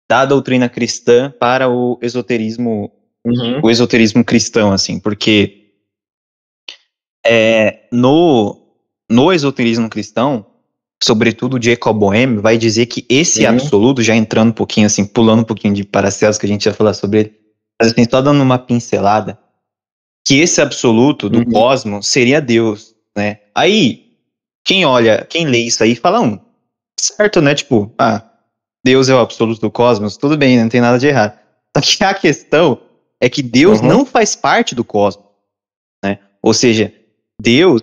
da doutrina cristã para o esoterismo cristão, assim, porque no esoterismo cristão, sobretudo o Jacob Boehme vai dizer que esse absoluto, já entrando um pouquinho assim, pulando um pouquinho de Paracelso, que a gente ia falar sobre ele, mas assim, só dando uma pincelada, que esse absoluto do cosmos seria Deus, né? Aí, quem lê isso aí fala, certo, né? Tipo, Deus é o absoluto do cosmos, tudo bem, não tem nada de errado. Só que a questão é que Deus não faz parte do cosmos, né? Ou seja, Deus,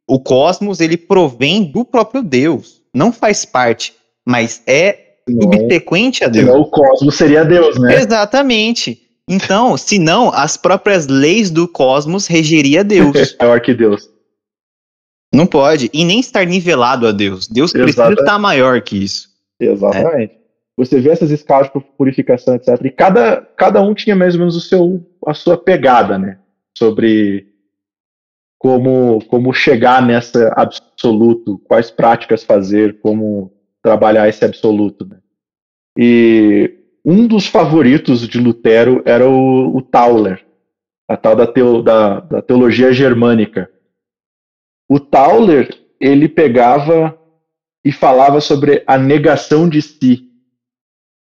o cosmos, ele provém do próprio Deus, não faz parte, mas é subsequente a Deus. Senão o cosmos seria Deus, né? Exatamente. Então, senão, as próprias leis do cosmos regeria Deus. Maior que Deus. Não pode, e nem estar nivelado a Deus. Deus precisa estar maior que isso. Exatamente. Você vê essas escalas de purificação, etc. E cada um tinha mais ou menos a sua pegada, né? Sobre como chegar nessa absoluto, quais práticas fazer, como trabalhar esse absoluto, né? E um dos favoritos de Lutero era o Tauler, a tal da teologia germânica. O Tauler, ele pegava e falava sobre a negação de si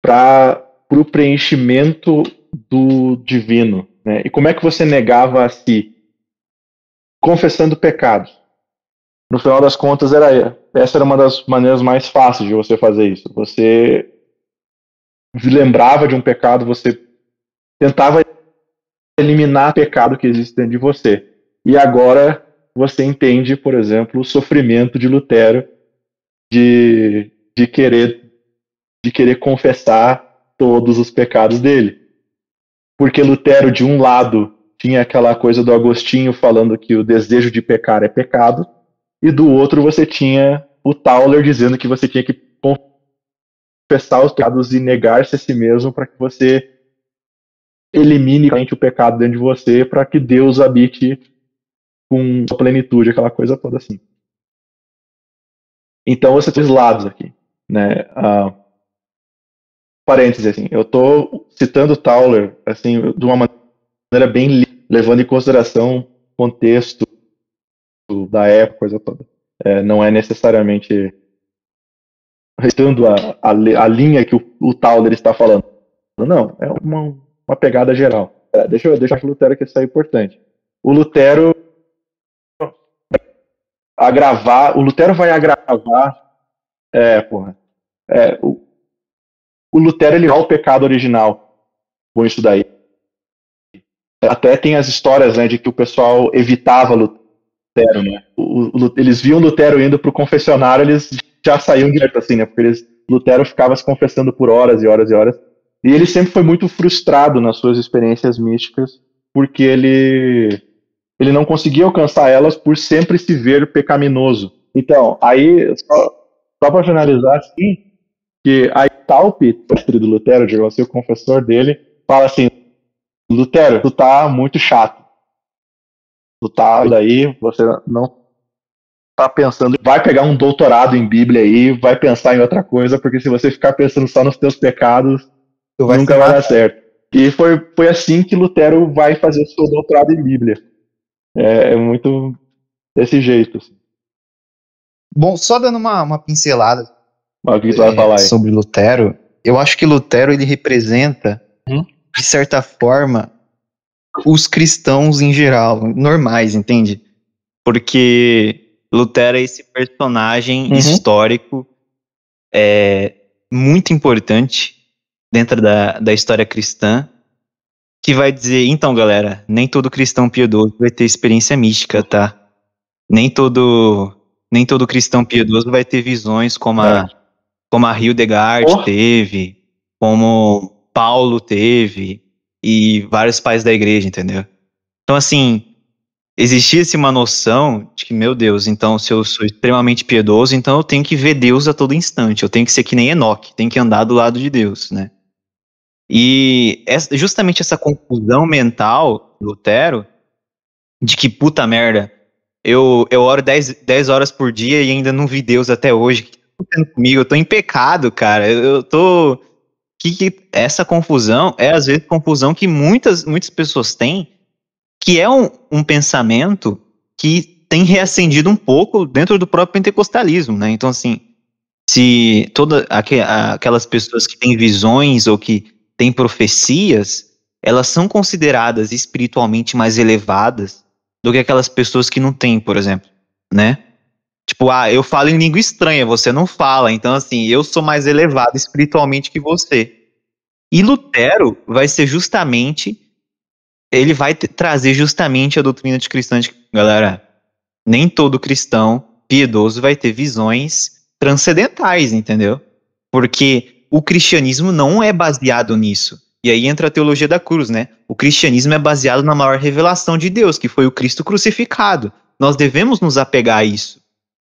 para o preenchimento do divino, né? E como é que você negava a si? Confessando pecados. No final das contas, essa era uma das maneiras mais fáceis de você fazer isso. Você lembrava de um pecado, você tentava eliminar o pecado que existe dentro de você. E agora você entende, por exemplo, o sofrimento de Lutero de querer confessar todos os pecados dele. Porque Lutero, de um lado, tinha aquela coisa do Agostinho falando que o desejo de pecar é pecado, e do outro você tinha o Tauler dizendo que você tinha que confessar os pecados e negar-se a si mesmo para que você elimine o pecado dentro de você, para que Deus habite com plenitude, aquela coisa toda assim. Então você tem os lados aqui, né? Parênteses, assim, eu estou citando Tauler assim, de uma maneira bem levando em consideração o contexto da época, coisa toda. Não é necessariamente restando a linha que o Tauler está falando. Não, é uma pegada geral. Deixa eu deixar que o Lutero, que isso é importante. O Lutero vai agravar. O Lutero, ele vai ao pecado original com isso daí. Até tem as histórias, né, de que o pessoal evitava Lutero, né? Eles viam Lutero indo pro confessionário, eles já saíam direto assim, né? Porque Lutero ficava se confessando por horas e horas e horas. E ele sempre foi muito frustrado nas suas experiências místicas, porque ele não conseguia alcançar elas por sempre se ver pecaminoso. Então, aí, só para finalizar assim, que a Taube, mestre do Lutero, digamos assim, o confessor dele, fala assim: Lutero, tu tá muito chato. Tu tá daí, você não tá pensando, vai pegar um doutorado em Bíblia aí, vai pensar em outra coisa, porque se você ficar pensando só nos teus pecados, nunca vai dar certo. E foi assim que Lutero vai fazer o seu doutorado em Bíblia. É muito desse jeito. Assim. Bom, só dando uma pincelada o que tu vai falar aí? Sobre Lutero, eu acho que Lutero, ele representa, de certa forma, os cristãos em geral, normais, entende? Porque Lutero é esse personagem histórico muito importante dentro da história cristã, que vai dizer, então galera, nem todo cristão piedoso vai ter experiência mística, tá? Nem todo nem todo cristão piedoso vai ter visões como a Hildegard teve, como Paulo teve, e vários pais da igreja, entendeu? Então, assim, existia-se uma noção de que, meu Deus, então, se eu sou extremamente piedoso, então eu tenho que ver Deus a todo instante, eu tenho que ser que nem Enoque, tenho que andar do lado de Deus, né? E justamente essa confusão mental do Lutero, de que, puta merda, eu oro 10 horas por dia e ainda não vi Deus até hoje, o que tá acontecendo comigo? Eu tô em pecado, cara, eu tô... essa confusão é, às vezes, confusão que muitas pessoas têm, que é um pensamento que tem reacendido um pouco dentro do próprio pentecostalismo, né? Então, assim, se aquelas pessoas que têm visões ou que têm profecias, elas são consideradas espiritualmente mais elevadas do que aquelas pessoas que não têm, por exemplo, né? Tipo, eu falo em língua estranha, você não fala, então, assim, eu sou mais elevado espiritualmente que você. E Lutero vai ser justamente... ele vai trazer justamente a doutrina de cristã de, galera, nem todo cristão piedoso vai ter visões transcendentais, entendeu? Porque o cristianismo não é baseado nisso. E aí entra a teologia da cruz, né? O cristianismo é baseado na maior revelação de Deus, que foi o Cristo crucificado. Nós devemos nos apegar a isso,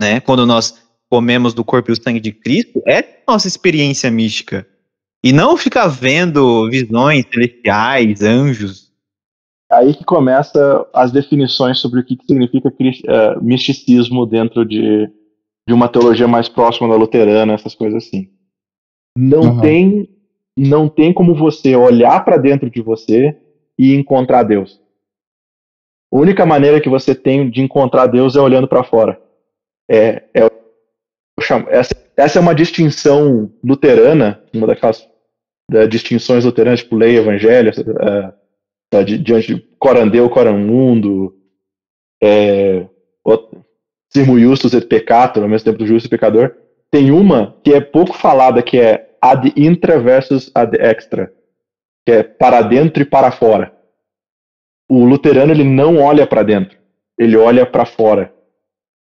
né? Quando nós comemos do corpo e o sangue de Cristo, é nossa experiência mística. E não ficar vendo visões celestiais, anjos. Aí que começa as definições sobre o que significa misticismo dentro de uma teologia mais próxima da luterana, essas coisas assim. Não tem como você olhar para dentro de você e encontrar Deus. A única maneira que você tem de encontrar Deus é olhando para fora. Essa é uma distinção luterana, uma daquelas distinções luteranas, tipo lei, evangelho, diante de coram Deo, coram mundo, Sirmo justus et peccator, ao mesmo tempo justo e pecador. Tem uma que é pouco falada, que é ad intra versus ad extra, que é para dentro e para fora. O luterano, ele não olha para dentro, ele olha para fora.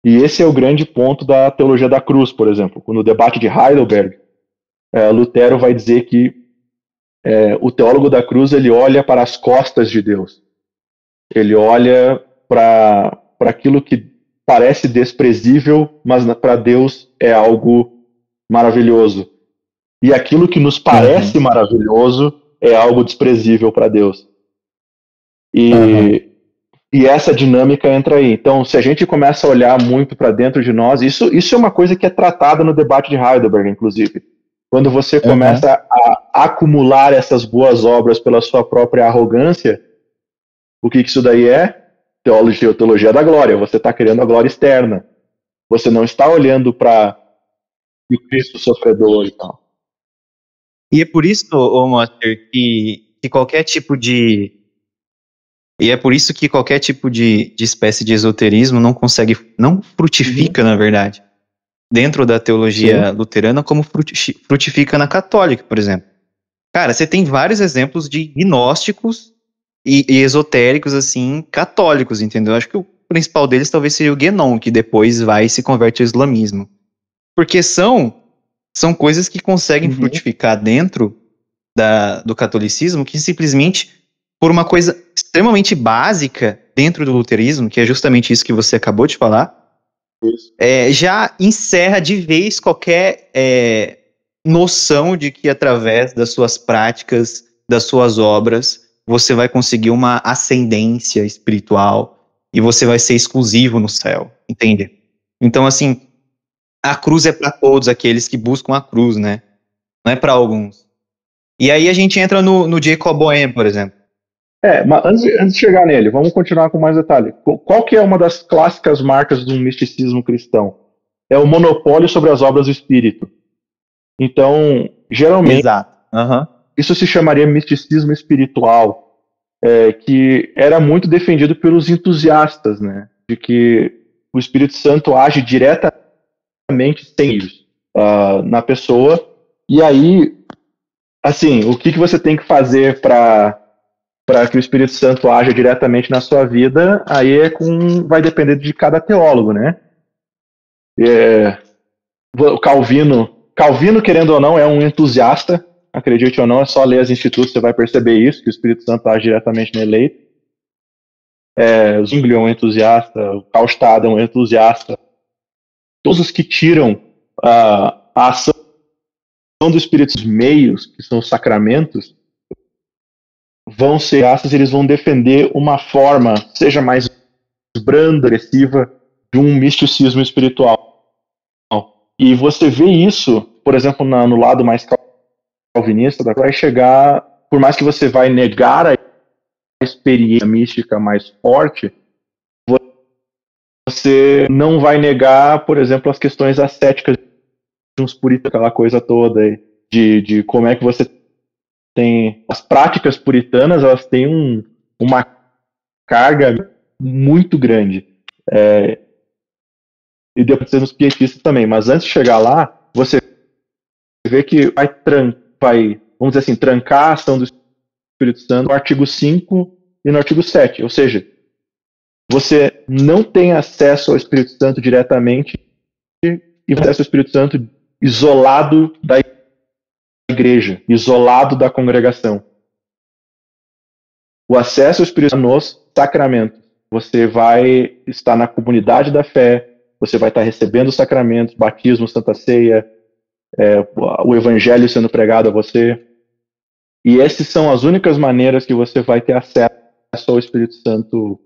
E esse é o grande ponto da teologia da cruz, por exemplo. No debate de Heidelberg, Lutero vai dizer que o teólogo da cruz, ele olha para as costas de Deus. Ele olha para aquilo que parece desprezível, mas para Deus é algo maravilhoso. E aquilo que nos parece maravilhoso é algo desprezível para Deus. E essa dinâmica entra aí. Então, se a gente começa a olhar muito para dentro de nós, isso é uma coisa que é tratada no debate de Heidelberg, inclusive. Quando você começa a acumular essas boas obras pela sua própria arrogância, o que isso daí é? Teologia da glória. Você está querendo a glória externa. Você não está olhando para o Cristo sofredor e tal. E é por isso, Master, que qualquer tipo de... E é por isso que qualquer tipo de espécie de esoterismo não frutifica, na verdade, dentro da teologia luterana, como frutifica na católica, por exemplo. Cara, você tem vários exemplos de gnósticos e esotéricos, assim, católicos, entendeu? Acho que o principal deles talvez seja o Guénon, que depois vai e se converte ao islamismo. Porque são coisas que conseguem frutificar dentro do catolicismo, que simplesmente, por uma coisa extremamente básica dentro do luterismo, que é justamente isso que você acabou de falar, já encerra de vez qualquer noção de que através das suas práticas, das suas obras, você vai conseguir uma ascendência espiritual e você vai ser exclusivo no céu, entende? Então, assim, a cruz é para todos aqueles que buscam a cruz, né? Não é para alguns. E aí a gente entra no Jacob Boehme, por exemplo. Mas antes de chegar nele, vamos continuar com mais detalhe. Qual que é uma das clássicas marcas do misticismo cristão? É o monopólio sobre as obras do Espírito. Então, geralmente, isso se chamaria misticismo espiritual, que era muito defendido pelos entusiastas, né? De que o Espírito Santo age diretamente sem isso na pessoa. E aí, assim, o que você tem que fazer para que o Espírito Santo haja diretamente na sua vida, aí vai depender de cada teólogo, né? O Calvino, querendo ou não, é um entusiasta, acredite ou não, é só ler as institutos, você vai perceber isso, que o Espírito Santo age diretamente no eleito. O Zwingli é um entusiasta, o Karlstadt é um entusiasta. Todos os que tiram a ação do Espírito, os meios, que são os sacramentos, vão ser graças, eles vão defender uma forma, seja mais branda, agressiva, de um misticismo espiritual. E você vê isso, por exemplo, no lado mais calvinista, vai chegar, por mais que você vai negar a experiência mística mais forte, você não vai negar, por exemplo, as questões ascéticas de uns puritanos, aquela coisa toda, de como é que você tem... As práticas puritanas, elas têm uma carga muito grande. E depois nos pietistas também. Mas antes de chegar lá, você vê que vai, vamos dizer assim, trancar a ação do Espírito Santo no artigo 5 e no artigo 7. Ou seja, você não tem acesso ao Espírito Santo diretamente e acesso ao Espírito Santo isolado da igreja, isolado da congregação. O acesso ao Espírito Santo nos sacramentos. Você vai estar na comunidade da fé, você vai estar recebendo os sacramentos, batismo, Santa Ceia, o Evangelho sendo pregado a você. E essas são as únicas maneiras que você vai ter acesso ao Espírito Santo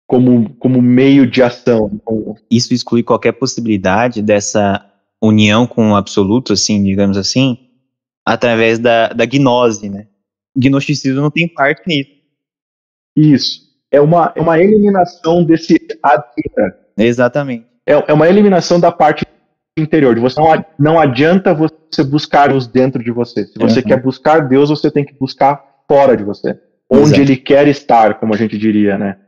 como meio de ação. Isso exclui qualquer possibilidade dessa união com o absoluto, assim, digamos assim, através da gnose, né? O gnosticismo não tem parte nisso. Isso. É uma eliminação desse adira. Exatamente. É uma eliminação da parte interior. De você não adianta você buscar Deus dentro de você. Se você quer buscar Deus, você tem que buscar fora de você. Onde Ele quer estar, como a gente diria, né?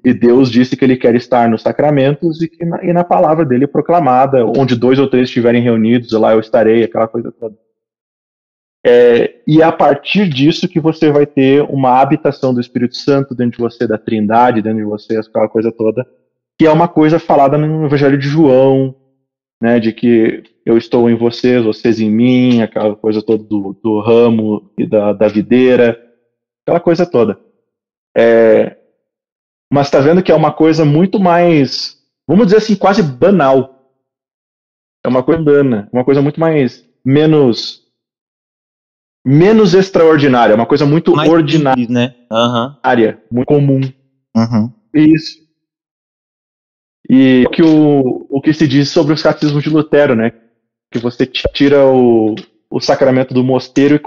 E Deus disse que Ele quer estar nos sacramentos e na palavra dele proclamada, onde 2 ou 3 estiverem reunidos, lá eu estarei, aquela coisa toda. E é a partir disso que você vai ter uma habitação do Espírito Santo dentro de você, da Trindade dentro de você, aquela coisa toda, que é uma coisa falada no Evangelho de João, né, de que eu estou em vocês em mim, aquela coisa toda do ramo e da videira, aquela coisa toda. Mas está vendo que é uma coisa muito mais, vamos dizer assim, quase banal. É uma coisa banana, uma coisa muito menos extraordinária, uma coisa muito mais ordinária, simples, né? Muito comum. Isso. E o que se diz sobre os catecismos de Lutero, né? Que você tira o sacramento do mosteiro e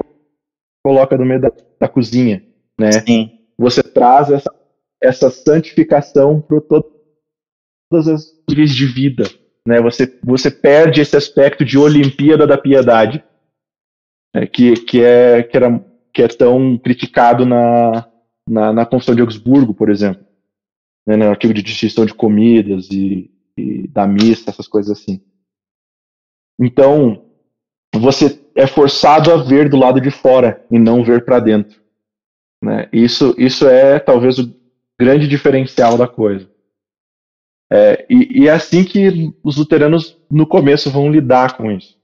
coloca no meio da cozinha, né? Sim. Você traz essa santificação para todas as níveis de vida, né? Você perde esse aspecto de Olimpíada da piedade, que é tão criticado na Confissão de Augsburgo, por exemplo, né, no artigo de distinção de comidas e da missa, essas coisas assim. Então, você é forçado a ver do lado de fora e não ver para dentro, né? Isso é talvez o grande diferencial da coisa. E é assim que os luteranos no começo vão lidar com isso.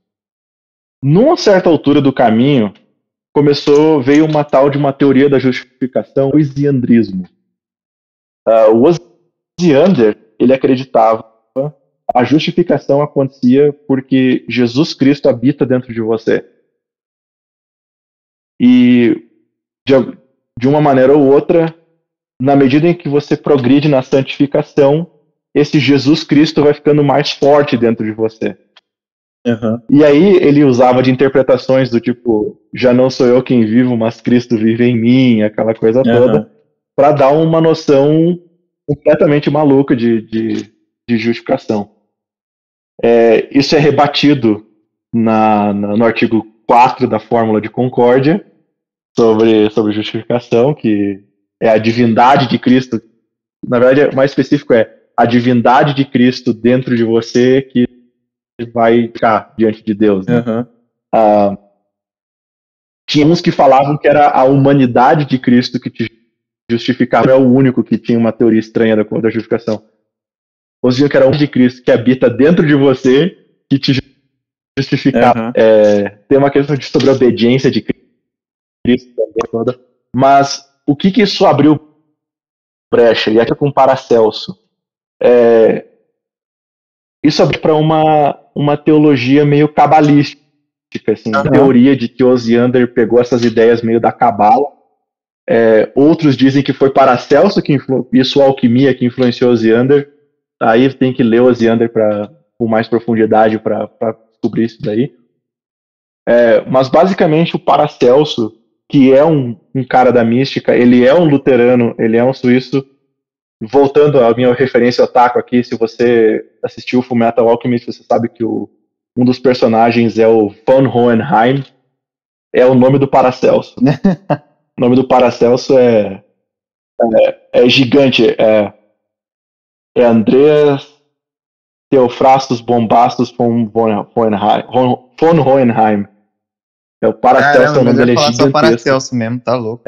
Numa certa altura do caminho, veio uma tal de uma teoria da justificação, o osiandrismo. O Osiander, ele acreditava a justificação acontecia porque Jesus Cristo habita dentro de você. E de uma maneira ou outra, na medida em que você progride na santificação, esse Jesus Cristo vai ficando mais forte dentro de você. E aí ele usava de interpretações do tipo, já não sou eu quem vivo, mas Cristo vive em mim, aquela coisa toda, para dar uma noção completamente maluca de justificação. Isso é rebatido no artigo 4 da Fórmula de Concórdia sobre justificação, que é a divindade de Cristo. Na verdade, mais específico a divindade de Cristo dentro de você que vai ficar diante de Deus, né? Tinha uns que falavam que era a humanidade de Cristo que te justificava, é o único que tinha uma teoria estranha da justificação. Você diziam que era um de Cristo que habita dentro de você, que te justificava. Tem uma questão sobre a obediência de Cristo também toda. Mas o que isso abriu brecha? E aqui com Paracelso. Isso abriu para uma teologia meio cabalística, assim, a teoria de que Osiander pegou essas ideias meio da cabala. Outros dizem que foi Paracelso e sua alquimia que influenciou Osiander. Aí tem que ler Osiander com mais profundidade para descobrir isso daí. Mas basicamente o Paracelso, que é um cara da mística, ele é um luterano, ele é um suíço. Voltando à minha referência otaku aqui, se você assistiu Fullmetal Alchemist, você sabe que um dos personagens é o von Hohenheim, é o nome do Paracelso. O nome do Paracelso é gigante, é Andreas Theophrastus Bombastus von Hohenheim. O Paracelso, o nome dele é gigantesco. Só Paracelso mesmo, tá louco.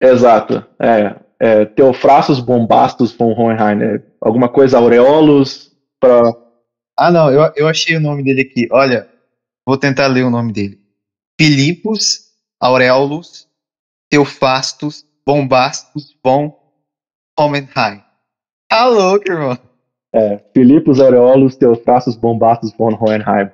Exato. Theophrastus Bombastus von Hohenheim. Alguma coisa Aureolus para... Não, eu achei o nome dele aqui. Olha, vou tentar ler o nome dele. Philippus Aureolus Theophrastus Bombastus von Hohenheim. Tá louco, irmão. Philippus Aureolus Theophrastus Bombastus von Hohenheim.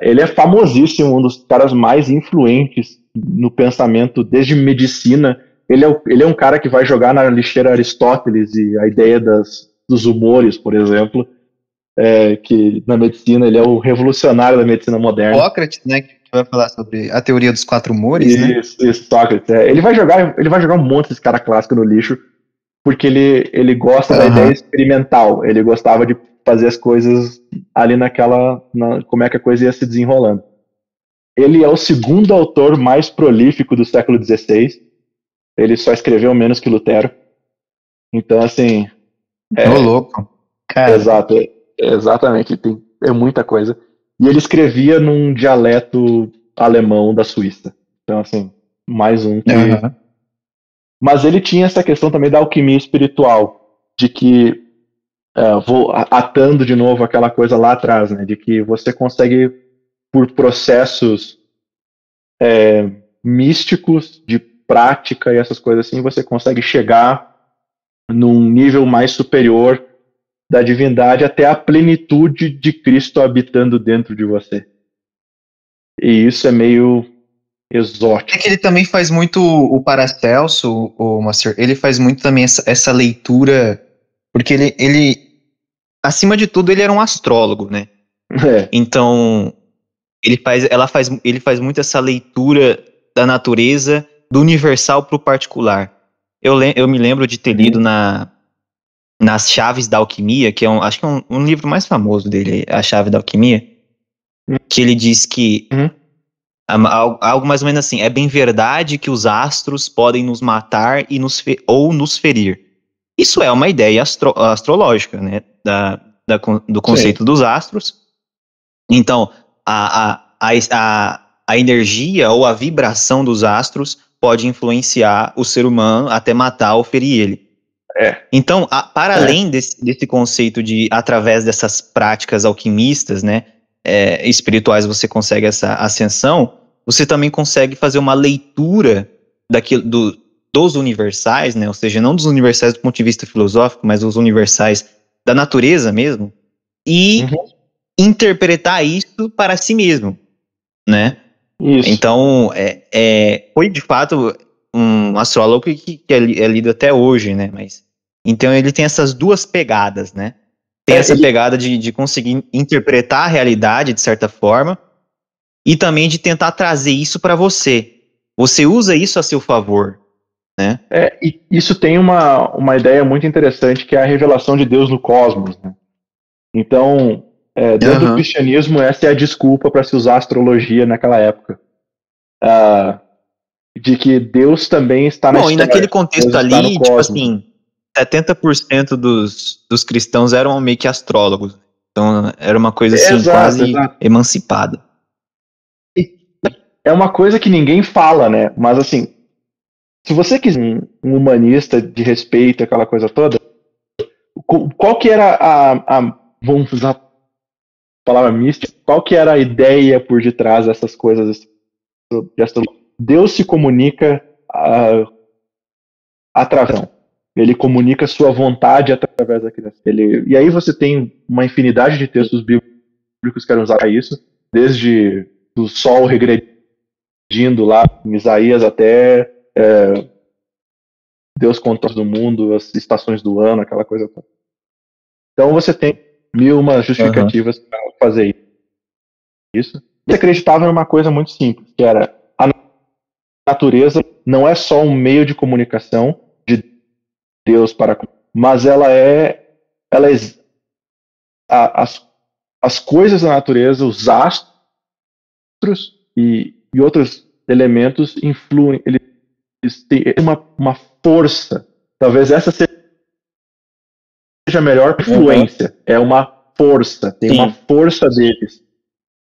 Ele é famosíssimo, um dos caras mais influentes no pensamento, desde medicina. Ele é um cara que vai jogar na lixeira Aristóteles e a ideia dos humores, por exemplo, que na medicina ele é o revolucionário da medicina moderna. Sócrates, né, que vai falar sobre a teoria dos 4 humores, né? Isso, Sócrates. Ele vai jogar um monte desse cara clássico no lixo, porque ele gosta da ideia experimental, ele gostava de fazer as coisas ali como é que a coisa ia se desenrolando. Ele é o segundo autor mais prolífico do século XVI. Ele só escreveu menos que Lutero. Então, assim... louco. Cara. Exato, exatamente. É muita coisa. E ele escrevia num dialeto alemão da Suíça. Então, assim, mais um que... Mas ele tinha essa questão também da alquimia espiritual, de que, vou atando de novo aquela coisa lá atrás, né, de que você consegue, por processos místicos, de prática e essas coisas assim, você consegue chegar num nível mais superior da divindade até a plenitude de Cristo habitando dentro de você. E isso é meio exótico. É que ele também faz muito, o Paracelso, o Master, ele faz muito também essa leitura, porque ele, acima de tudo, ele era um astrólogo, né? Então, ele faz muito essa leitura da natureza, do universal para o particular. Eu me lembro de ter lido nas Chaves da Alquimia, que acho que é um livro mais famoso dele, A Chave da Alquimia, que ele diz que algo mais ou menos assim: é bem verdade que os astros podem nos matar ou nos ferir. Isso é uma ideia astrológica, né? Do conceito dos astros. Então, a energia ou a vibração dos astros pode influenciar o ser humano até matar ou ferir ele. Então, para além desse conceito de, através dessas práticas alquimistas, né, espirituais, você consegue essa ascensão, você também consegue fazer uma leitura dos universais, né, ou seja, não dos universais do ponto de vista filosófico, mas dos universais da natureza mesmo, e interpretar isso para si mesmo, né? Isso. Então, foi de fato um astrólogo que é lido até hoje, né? Mas, então ele tem essas duas pegadas, né? Tem essa pegada de conseguir interpretar a realidade de certa forma e também de tentar trazer isso para você. Você usa isso a seu favor, né? E isso tem uma ideia muito interessante, que é a revelação de Deus no cosmos, né? Então, dentro do cristianismo, essa é a desculpa para se usar astrologia naquela época. De que Deus também está na história. E naquele contexto ali, tipo assim, 70% dos cristãos eram meio que astrólogos. Então, era uma coisa assim, quase emancipada. É uma coisa que ninguém fala, né? Mas assim, se você quiser um humanista de respeito, aquela coisa toda, qual que era vamos usar a palavra mística, qual que era a ideia por detrás dessas coisas? Deus se comunica através. Ele comunica sua vontade através da criação. E aí você tem uma infinidade de textos bíblicos que querem usar isso, desde o sol regredindo lá em Isaías até Deus controla do mundo, as estações do ano, aquela coisa toda. Então você tem uma justificativas para fazer isso. E acreditava numa coisa muito simples, que era a natureza não é só um meio de comunicação de Deus para, mas as coisas da natureza, os astros e outros elementos influem, eles têm uma força. Talvez essa seja a melhor influência. É uma força, tem uma força deles.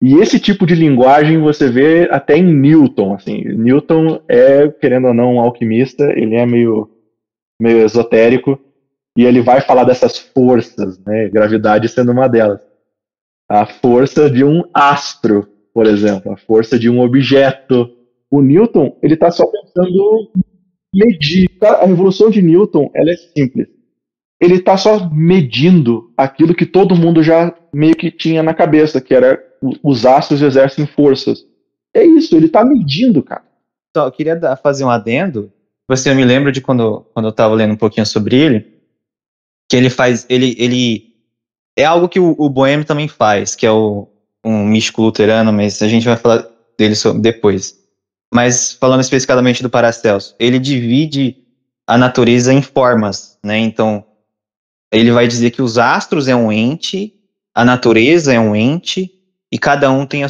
E esse tipo de linguagem você vê até em Newton. Assim. Newton é, querendo ou não, um alquimista, ele é meio esotérico, e ele vai falar dessas forças, né? Gravidade sendo uma delas. A força de um astro, por exemplo, a força de um objeto. O Newton, ele está só pensando medir. A revolução de Newton, ela é simples. Ele está só medindo aquilo que todo mundo já meio que tinha na cabeça, que era os astros exercem forças. É isso, ele está medindo, cara. Só, eu queria fazer um adendo. Eu me lembro de quando eu estava lendo um pouquinho sobre ele, que ele é algo que o Boehme também faz, que é um místico luterano, mas a gente vai falar dele depois. Mas falando especificamente do Paracelso, ele divide a natureza em formas, né? Então, ele vai dizer que os astros é um ente, a natureza é um ente, e cada um tem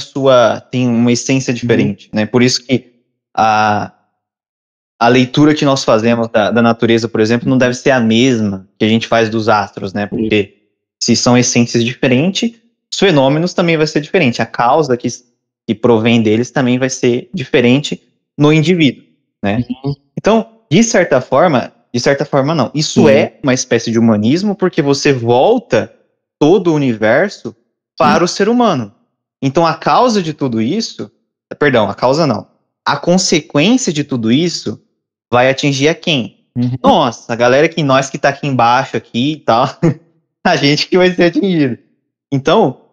tem uma essência diferente, né? Por isso que a leitura que nós fazemos da natureza, por exemplo, não deve ser a mesma que a gente faz dos astros, né? Porque se são essências diferentes, os fenômenos também vai ser diferente. A causa que provém deles também vai ser diferente no indivíduo, né? Então, de certa forma não. Isso é uma espécie de humanismo, porque você volta todo o universo para o ser humano. Então, a causa de tudo isso... Perdão, a causa não. A consequência de tudo isso vai atingir a quem? Nossa, a galera nós que tá aqui embaixo aqui e tal, a gente que vai ser atingido. Então,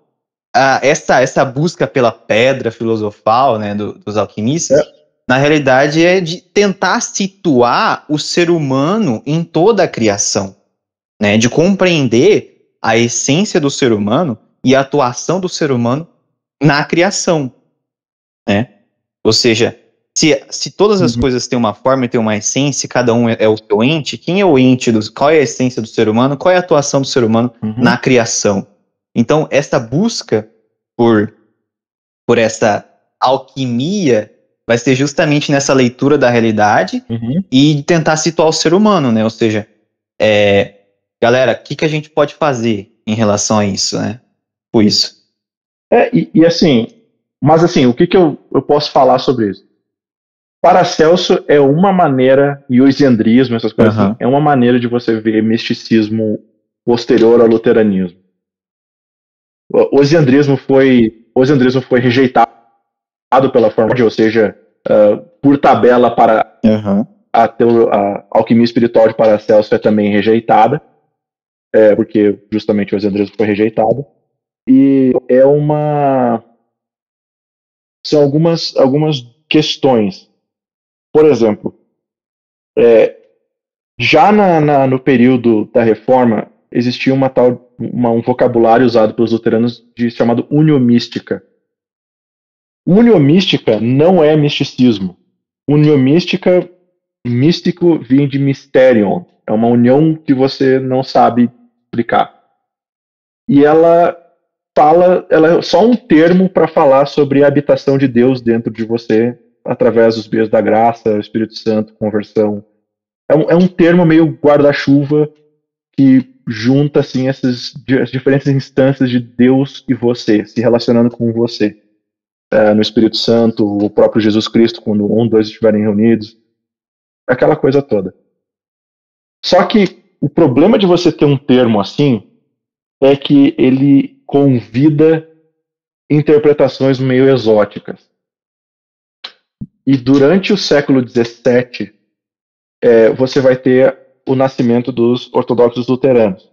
essa busca pela pedra filosofal, né, dos alquimistas, na realidade é de tentar situar o ser humano em toda a criação, né, de compreender a essência do ser humano e a atuação do ser humano na criação, né? Ou seja, se todas as coisas têm uma forma e têm uma essência, cada um é o seu ente, quem é o ente, qual é a essência do ser humano, qual é a atuação do ser humano na criação? Então, essa busca por essa alquimia vai ser justamente nessa leitura da realidade e tentar situar o ser humano, né? Ou seja, galera, o que a gente pode fazer em relação a isso, né? Por isso. Mas assim, o que eu posso falar sobre isso? Paracelso é uma maneira, e o isendrismo, essas coisas assim, é uma maneira de você ver misticismo posterior ao luteranismo. O isendrismo foi rejeitado pela forma de, ou seja, por tabela para a alquimia espiritual de Paracelso é também rejeitada, porque justamente o isendrismo foi rejeitado. E são algumas questões. Por exemplo, já no período da Reforma, existia um vocabulário usado pelos luteranos chamado uniomística. Uniomística não é misticismo. Uniomística, místico vem de mysterion. É uma união que você não sabe explicar. E ela é só um termo para falar sobre a habitação de Deus dentro de você, através dos meios da graça, Espírito Santo, conversão. É um termo meio guarda-chuva que junta assim as diferentes instâncias de Deus e você, se relacionando com você. No Espírito Santo, o próprio Jesus Cristo, quando 1, 2 estiverem reunidos. aquela coisa toda. Só que o problema de você ter um termo assim é que ele convida interpretações meio exóticas. E durante o século XVII, você vai ter o nascimento dos ortodoxos luteranos.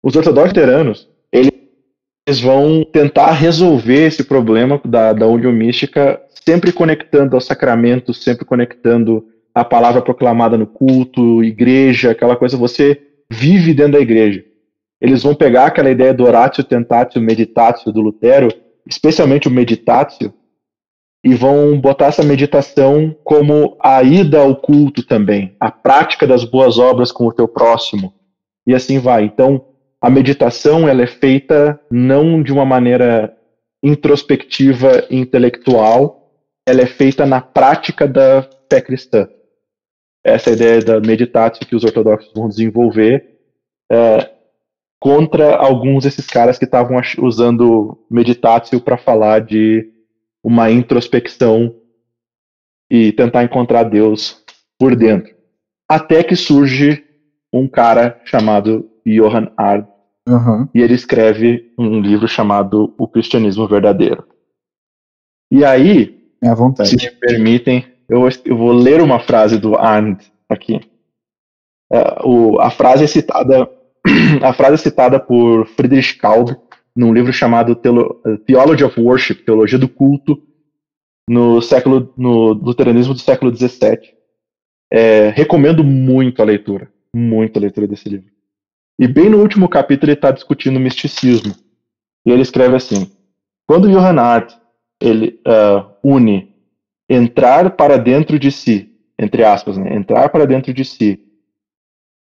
Os ortodoxos luteranos, eles vão tentar resolver esse problema da união mística, sempre conectando ao sacramento, sempre conectando a palavra proclamada no culto, igreja, aquela coisa, você vive dentro da igreja. Eles vão pegar aquela ideia do oratio, tentatio, meditatio do Lutero, especialmente o meditatio, e vão botar essa meditação como a ida ao culto também, a prática das boas obras com o teu próximo, e assim vai. Então, a meditação ela é feita não de uma maneira introspectiva e intelectual, ela é feita na prática da fé cristã. Essa é a ideia da meditatio que os ortodoxos vão desenvolver contra alguns desses caras que estavam usando meditatio para falar de uma introspecção e tentar encontrar Deus por dentro. Até que surge um cara chamado Johann Arndt, e ele escreve um livro chamado O Cristianismo Verdadeiro. E aí, se me permitem, eu vou ler uma frase do Arndt aqui. A frase é citada por Friedrich Kalb num livro chamado Theology of Worship, Teologia do Culto, no luteranismo do século XVII. Recomendo muito a leitura desse livro. E bem no último capítulo ele está discutindo o misticismo. E ele escreve assim: quando Johann Arndt ele une entrar para dentro de si, entre aspas, né? Entrar para dentro de si,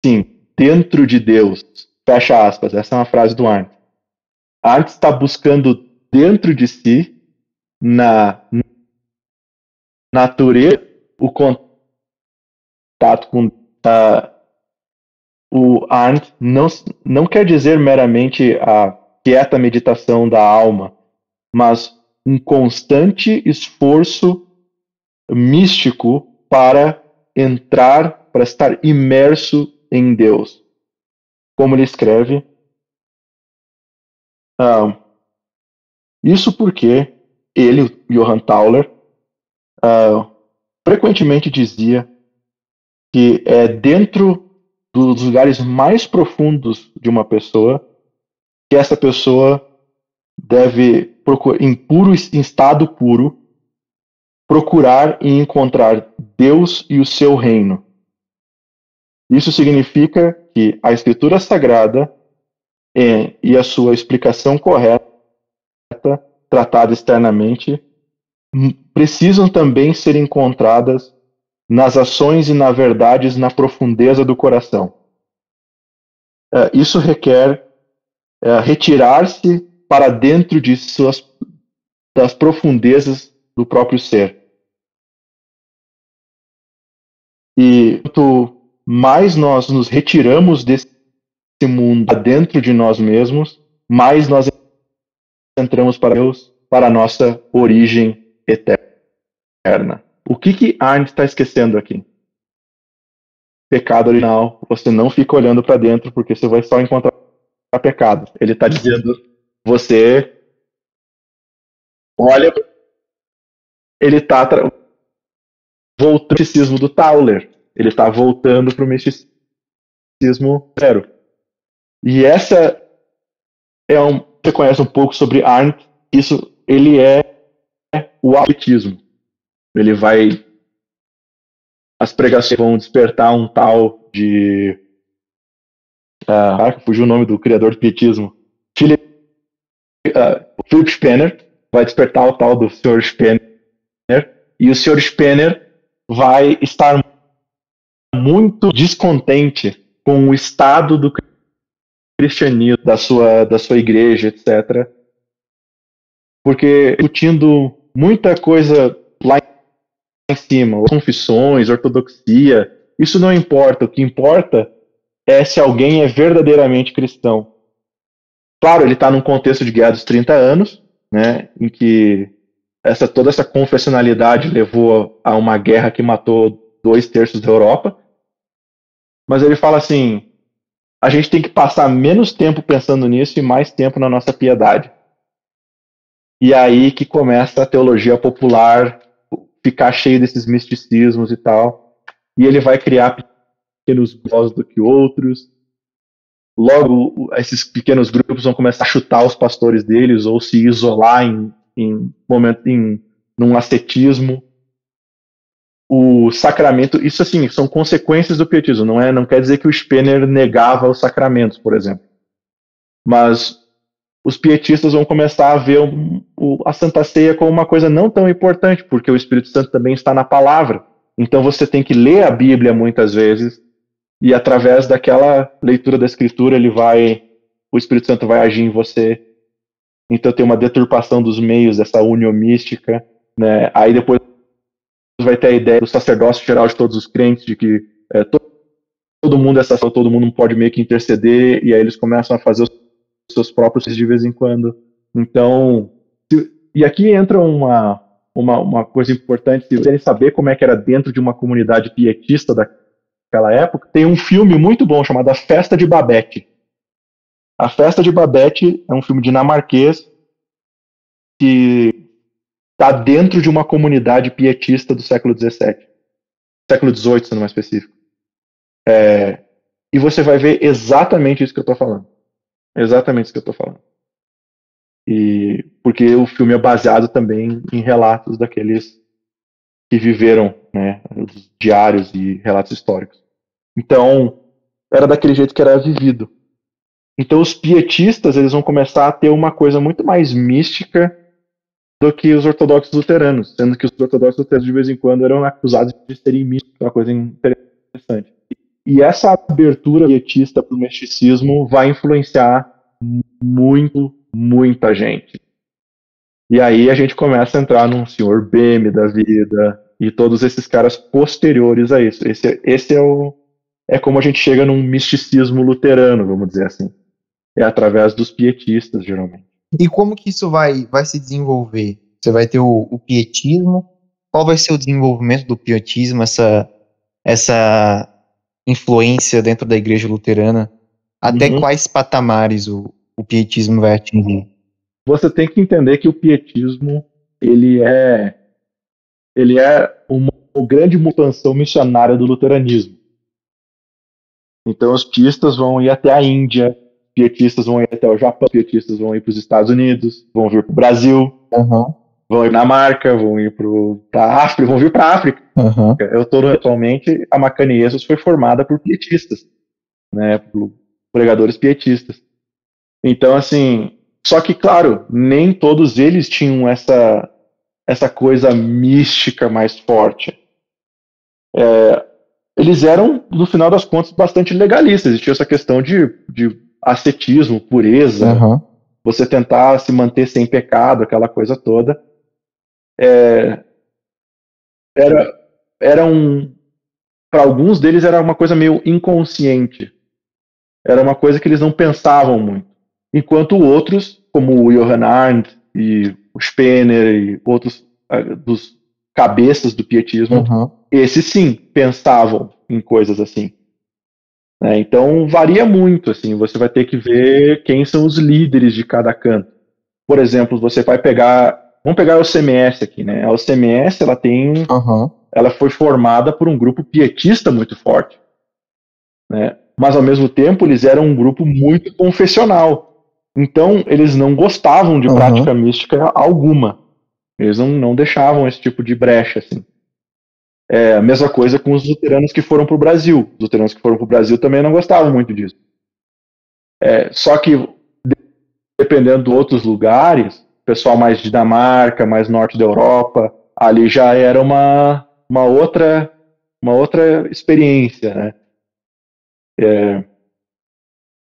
sim, dentro de Deus, fecha aspas, essa é uma frase do Arndt. Arndt está buscando dentro de si, na natureza, o contato com o Arndt não quer dizer meramente a quieta meditação da alma, mas um constante esforço místico para entrar, para estar imerso em Deus. Como ele escreve, isso porque ele, Johann Tauler, frequentemente dizia que é dentro dos lugares mais profundos de uma pessoa que essa pessoa deve procurar, em estado puro, procurar e encontrar Deus e o seu reino. Isso significa que a Escritura Sagrada e a sua explicação correta, tratada externamente, precisam também ser encontradas nas ações e na verdades na profundeza do coração. Isso requer retirar-se para dentro das profundezas do próprio ser. E quanto mais nós nos retiramos desse mundo dentro de nós mesmos, mais nós entramos para Deus, para a nossa origem eterna. O que Arndt está esquecendo aqui? Pecado original. Você não fica olhando para dentro porque você vai só encontrar pecado. Ele está dizendo, você olha, ele está voltando para o misticismo do Tauler. Ele está voltando para o misticismo zero. E essa você conhece um pouco sobre Arndt, ele é o absolutismo. Ele vai, as pregações vão despertar um tal de, fugiu o nome do criador do pietismo, Philip Spener, vai despertar o tal do Sr. Spener, e o Sr. Spener vai estar muito descontente com o estado do cristianismo, da sua igreja, etc. Porque discutindo muita coisa lá em cima, confissões, ortodoxia, isso não importa. O que importa é se alguém é verdadeiramente cristão. Claro, ele está num contexto de Guerra dos 30 anos, né, em que toda essa confessionalidade levou a uma guerra que matou 2/3 da Europa. Mas ele fala assim, a gente tem que passar menos tempo pensando nisso e mais tempo na nossa piedade. E aí que começa a teologia popular ficar cheio desses misticismos e tal. E ele vai criar pequenos grupos do que outros. Logo, esses pequenos grupos vão começar a chutar os pastores deles ou se isolar num ascetismo. O sacramento, isso assim, são consequências do pietismo, não quer dizer que o Spener negava os sacramentos, por exemplo. Mas os pietistas vão começar a ver a Santa Ceia como uma coisa não tão importante, porque o Espírito Santo também está na palavra. Então você tem que ler a Bíblia muitas vezes, e através daquela leitura da Escritura, o Espírito Santo vai agir em você. Então tem uma deturpação dos meios dessa união mística, né? Aí depois vai ter a ideia do sacerdócio geral de todos os crentes, de que todo mundo é sacerdote, todo mundo pode meio que interceder, e aí eles começam a fazer os seus próprios de vez em quando. Então, e aqui entra uma coisa importante, se querem saber como é que era dentro de uma comunidade pietista daquela época, tem um filme muito bom chamado A Festa de Babette. A Festa de Babette é um filme dinamarquês que está dentro de uma comunidade pietista do século XVII. Século XVIII, sendo mais específico. E você vai ver exatamente isso que eu estou falando. Exatamente isso que eu estou falando. E porque o filme é baseado também em relatos daqueles que viveram, né, os diários e relatos históricos. Então, era daquele jeito que era vivido. Então, os pietistas eles vão começar a ter uma coisa muito mais mística do que os ortodoxos luteranos, sendo que os ortodoxos luteranos de vez em quando eram acusados de serem místicos, uma coisa interessante. E essa abertura pietista para o misticismo vai influenciar muita gente. E aí a gente começa a entrar num Sr. Bem da vida e todos esses caras posteriores a isso. Esse é como a gente chega num misticismo luterano, vamos dizer assim. É através dos pietistas, geralmente. E como que isso vai se desenvolver? Você vai ter o pietismo? Qual vai ser o desenvolvimento do pietismo, essa influência dentro da igreja luterana? Até quais patamares o pietismo vai atingir? Você tem que entender que o pietismo ele é uma grande expansão missionária do luteranismo. Então os pietistas vão ir até a Índia, pietistas vão ir até o Japão, pietistas vão ir para os Estados Unidos, vão vir para o Brasil, vão ir na Dinamarca, vão ir para a África, vão vir para a África. Eu estou atualmente, a Maccaneesos foi formada por pietistas, né, por pregadores pietistas. Então, assim, só que, claro, nem todos eles tinham essa coisa mística mais forte. Eles eram, no final das contas, bastante legalistas. Existia essa questão de ascetismo, pureza, você tentar se manter sem pecado, aquela coisa toda. Para alguns deles era uma coisa meio inconsciente. Era uma coisa que eles não pensavam muito. Enquanto outros, como o Johann Arndt e o Spener e outros dos cabeças do pietismo, esses sim pensavam em coisas assim. Então varia muito, assim, você vai ter que ver quem são os líderes de cada canto. Por exemplo, você vai vamos pegar a OCMS aqui, né? A OCMS, ela foi formada por um grupo pietista muito forte, né? Mas ao mesmo tempo eles eram um grupo muito confessional. Então eles não gostavam de prática mística alguma. Eles não deixavam esse tipo de brecha, assim. A mesma coisa com os luteranos que foram para o Brasil. Os luteranos que foram para o Brasil também não gostavam muito disso. Só que, dependendo de outros lugares, pessoal mais de Dinamarca, mais norte da Europa, ali já era uma outra experiência, né?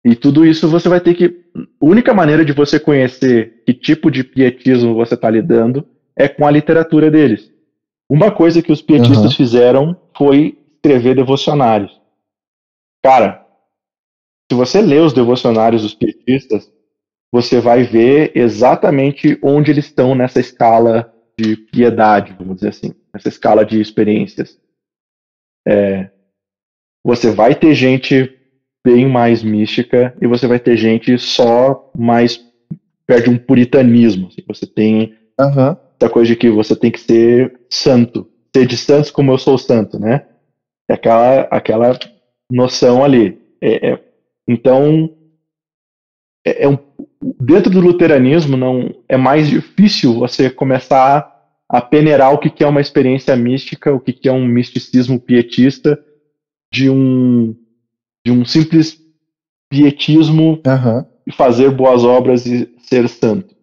E tudo isso você vai ter que... A única maneira de você conhecer que tipo de pietismo você está lidando é com a literatura deles. Uma coisa que os pietistas fizeram foi escrever devocionários. Cara, se você lê os devocionários dos pietistas, você vai ver exatamente onde eles estão nessa escala de piedade, vamos dizer assim, nessa escala de experiências. Você vai ter gente bem mais mística e você vai ter gente só mais perto de um puritanismo. Assim. Você tem essa coisa de que você tem que ser santo. Ser de santos como eu sou santo, né? É aquela noção ali. Então, dentro do luteranismo, não é mais difícil você começar a peneirar o que é uma experiência mística, o que é um misticismo pietista, de um simples pietismo e fazer boas obras e ser santo.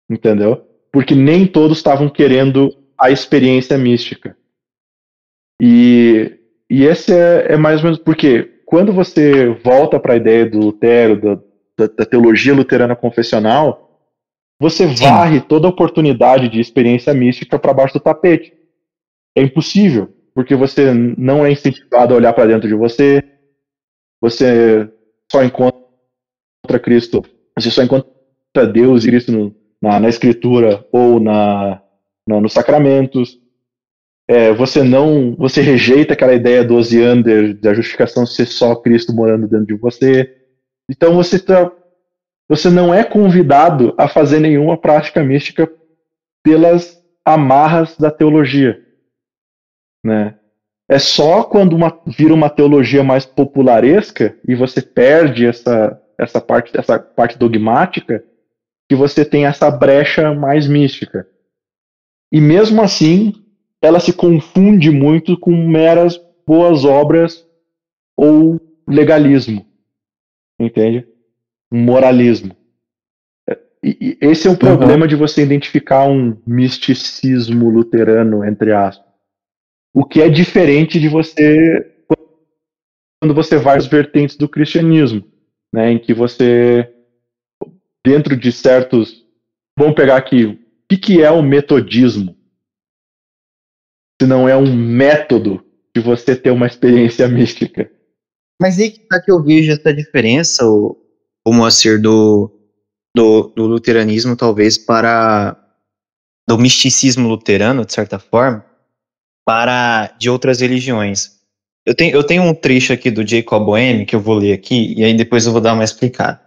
Entendeu? Porque nem todos estavam querendo a experiência mística. E esse é mais ou menos porque quando você volta para a ideia do Lutero, da teologia luterana confessional, você varre toda a oportunidade de experiência mística para baixo do tapete. É impossível, porque você não é incentivado a olhar para dentro de você, você só encontra Cristo, você só encontra Deus e Cristo na Escritura ou nos sacramentos. Você rejeita aquela ideia do Osiander, da justificação ser só Cristo morando dentro de você. Então você não é convidado a fazer nenhuma prática mística pelas amarras da teologia, né? É só quando vira uma teologia mais popularesca e você perde essa parte dogmática que você tem essa brecha mais mística. E mesmo assim, ela se confunde muito com meras boas obras ou legalismo, entende? Moralismo. E esse é o problema de você identificar um misticismo luterano, entre aspas. O que é diferente de você quando você vai às vertentes do cristianismo, né, em que você, dentro de certos... Vamos pegar aqui, o que é o metodismo? Se não é um método de você ter uma experiência mística. Mas aí que eu vejo essa diferença, o Moacir, do luteranismo, talvez, do misticismo luterano, de certa forma, de outras religiões. Eu tenho um trecho aqui do Jacob Boehme que eu vou ler aqui, e aí depois eu vou dar uma explicada.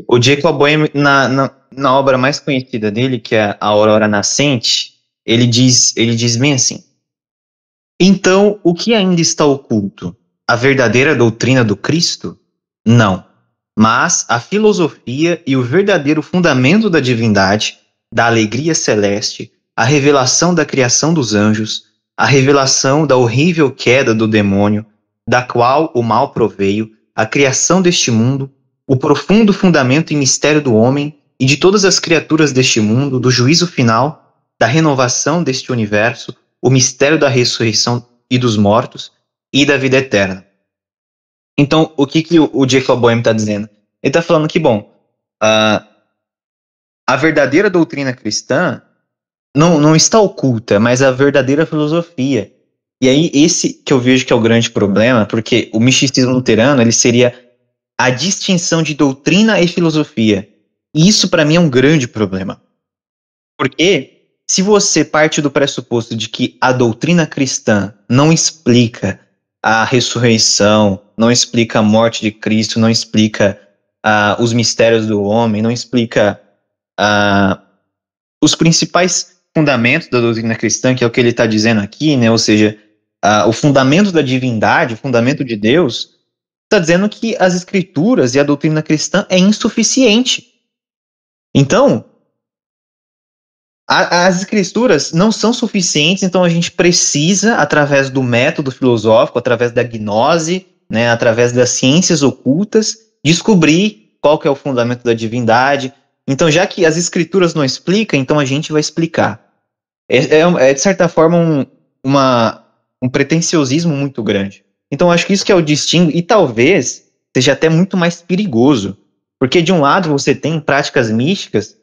O Jacob Boehme, na obra mais conhecida dele, que é A Aurora Nascente, ele diz bem assim: então, o que ainda está oculto? A verdadeira doutrina do Cristo? Não. Mas a filosofia e o verdadeiro fundamento da divindade, da alegria celeste, a revelação da criação dos anjos, a revelação da horrível queda do demônio, da qual o mal proveio, a criação deste mundo, o profundo fundamento e mistério do homem e de todas as criaturas deste mundo, do juízo final, da renovação deste universo, o mistério da ressurreição e dos mortos e da vida eterna. Então, o que o Jacob Boehme está dizendo? Ele está falando que, bom, a verdadeira doutrina cristã não está oculta, mas a verdadeira filosofia. E aí, esse que eu vejo que é o grande problema, porque o misticismo luterano, ele seria a distinção de doutrina e filosofia. E isso, para mim, é um grande problema. Porque se você parte do pressuposto de que a doutrina cristã não explica a ressurreição, não explica a morte de Cristo, não explica os mistérios do homem, não explica os principais fundamentos da doutrina cristã, que é o que ele está dizendo aqui, né? Ou seja, o fundamento da divindade, o fundamento de Deus, está dizendo que as escrituras e a doutrina cristã é insuficiente. Então, as escrituras não são suficientes, então a gente precisa, através do método filosófico, através da gnose, né, através das ciências ocultas, descobrir qual que é o fundamento da divindade. Então, já que as escrituras não explicam, então a gente vai explicar. É de certa forma, um pretenciosismo muito grande. Então, acho que isso que é o distingue, e talvez seja até muito mais perigoso, porque de um lado você tem práticas místicas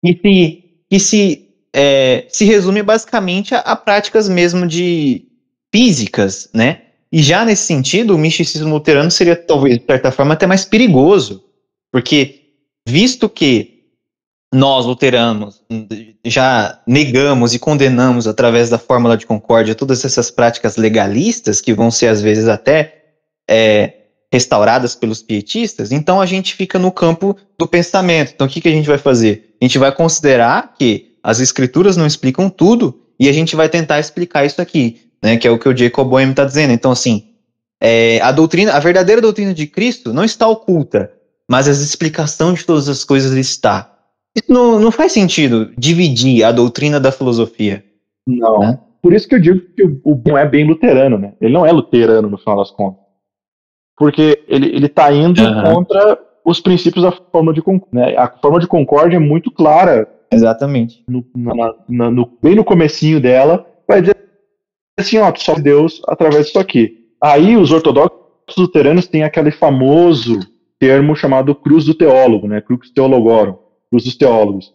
que se resume basicamente a práticas mesmo de físicas, né? E já nesse sentido, o misticismo luterano seria talvez, de certa forma, até mais perigoso, porque visto que nós, luteranos, já negamos e condenamos através da fórmula de concórdia todas essas práticas legalistas que vão ser, às vezes, até restauradas pelos pietistas, então a gente fica no campo do pensamento. Então o que a gente vai fazer? A gente vai considerar que as escrituras não explicam tudo e a gente vai tentar explicar isso aqui, né, que é o que o Jacob Boehme está dizendo. Então, assim, a verdadeira doutrina de Cristo não está oculta, mas a explicação de todas as coisas está. Isso não faz sentido dividir a doutrina da filosofia. Não. Né? Por isso que eu digo que o Boehme é bem luterano, né? Ele não é luterano, no final das contas. Porque ele está indo contra os princípios da fórmula de concórdia. Né? A fórmula de concórdia é muito clara. Exatamente. Bem no comecinho dela, vai dizer assim, ó, tu só Deus através disso aqui. Aí os ortodoxos luteranos têm aquele famoso termo chamado cruz do teólogo, né? Crux theologorum, cruz dos teólogos.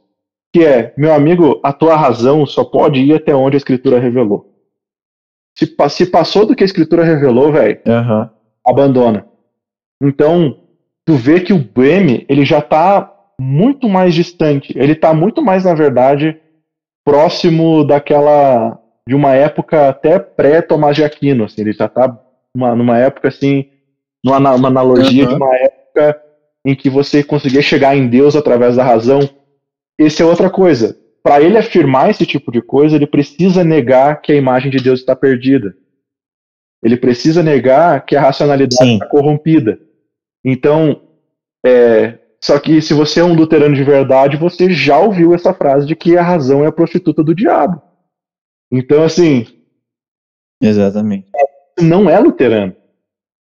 Que é, meu amigo, a tua razão só pode ir até onde a Escritura revelou. Se passou do que a Escritura revelou, velho, abandona. Então, tu vê que o Boehme, ele já está muito mais distante. Ele está muito mais, na verdade, próximo de uma época até pré-Tomás de Aquino. Assim, ele já está numa época, assim, uma analogia de uma época em que você conseguia chegar em Deus através da razão. Essa é outra coisa. Para ele afirmar esse tipo de coisa, ele precisa negar que a imagem de Deus está perdida. Ele precisa negar que a racionalidade está corrompida. Então, só que se você é um luterano de verdade, você já ouviu essa frase de que a razão é a prostituta do diabo. Então, assim... Exatamente. Não é luterano.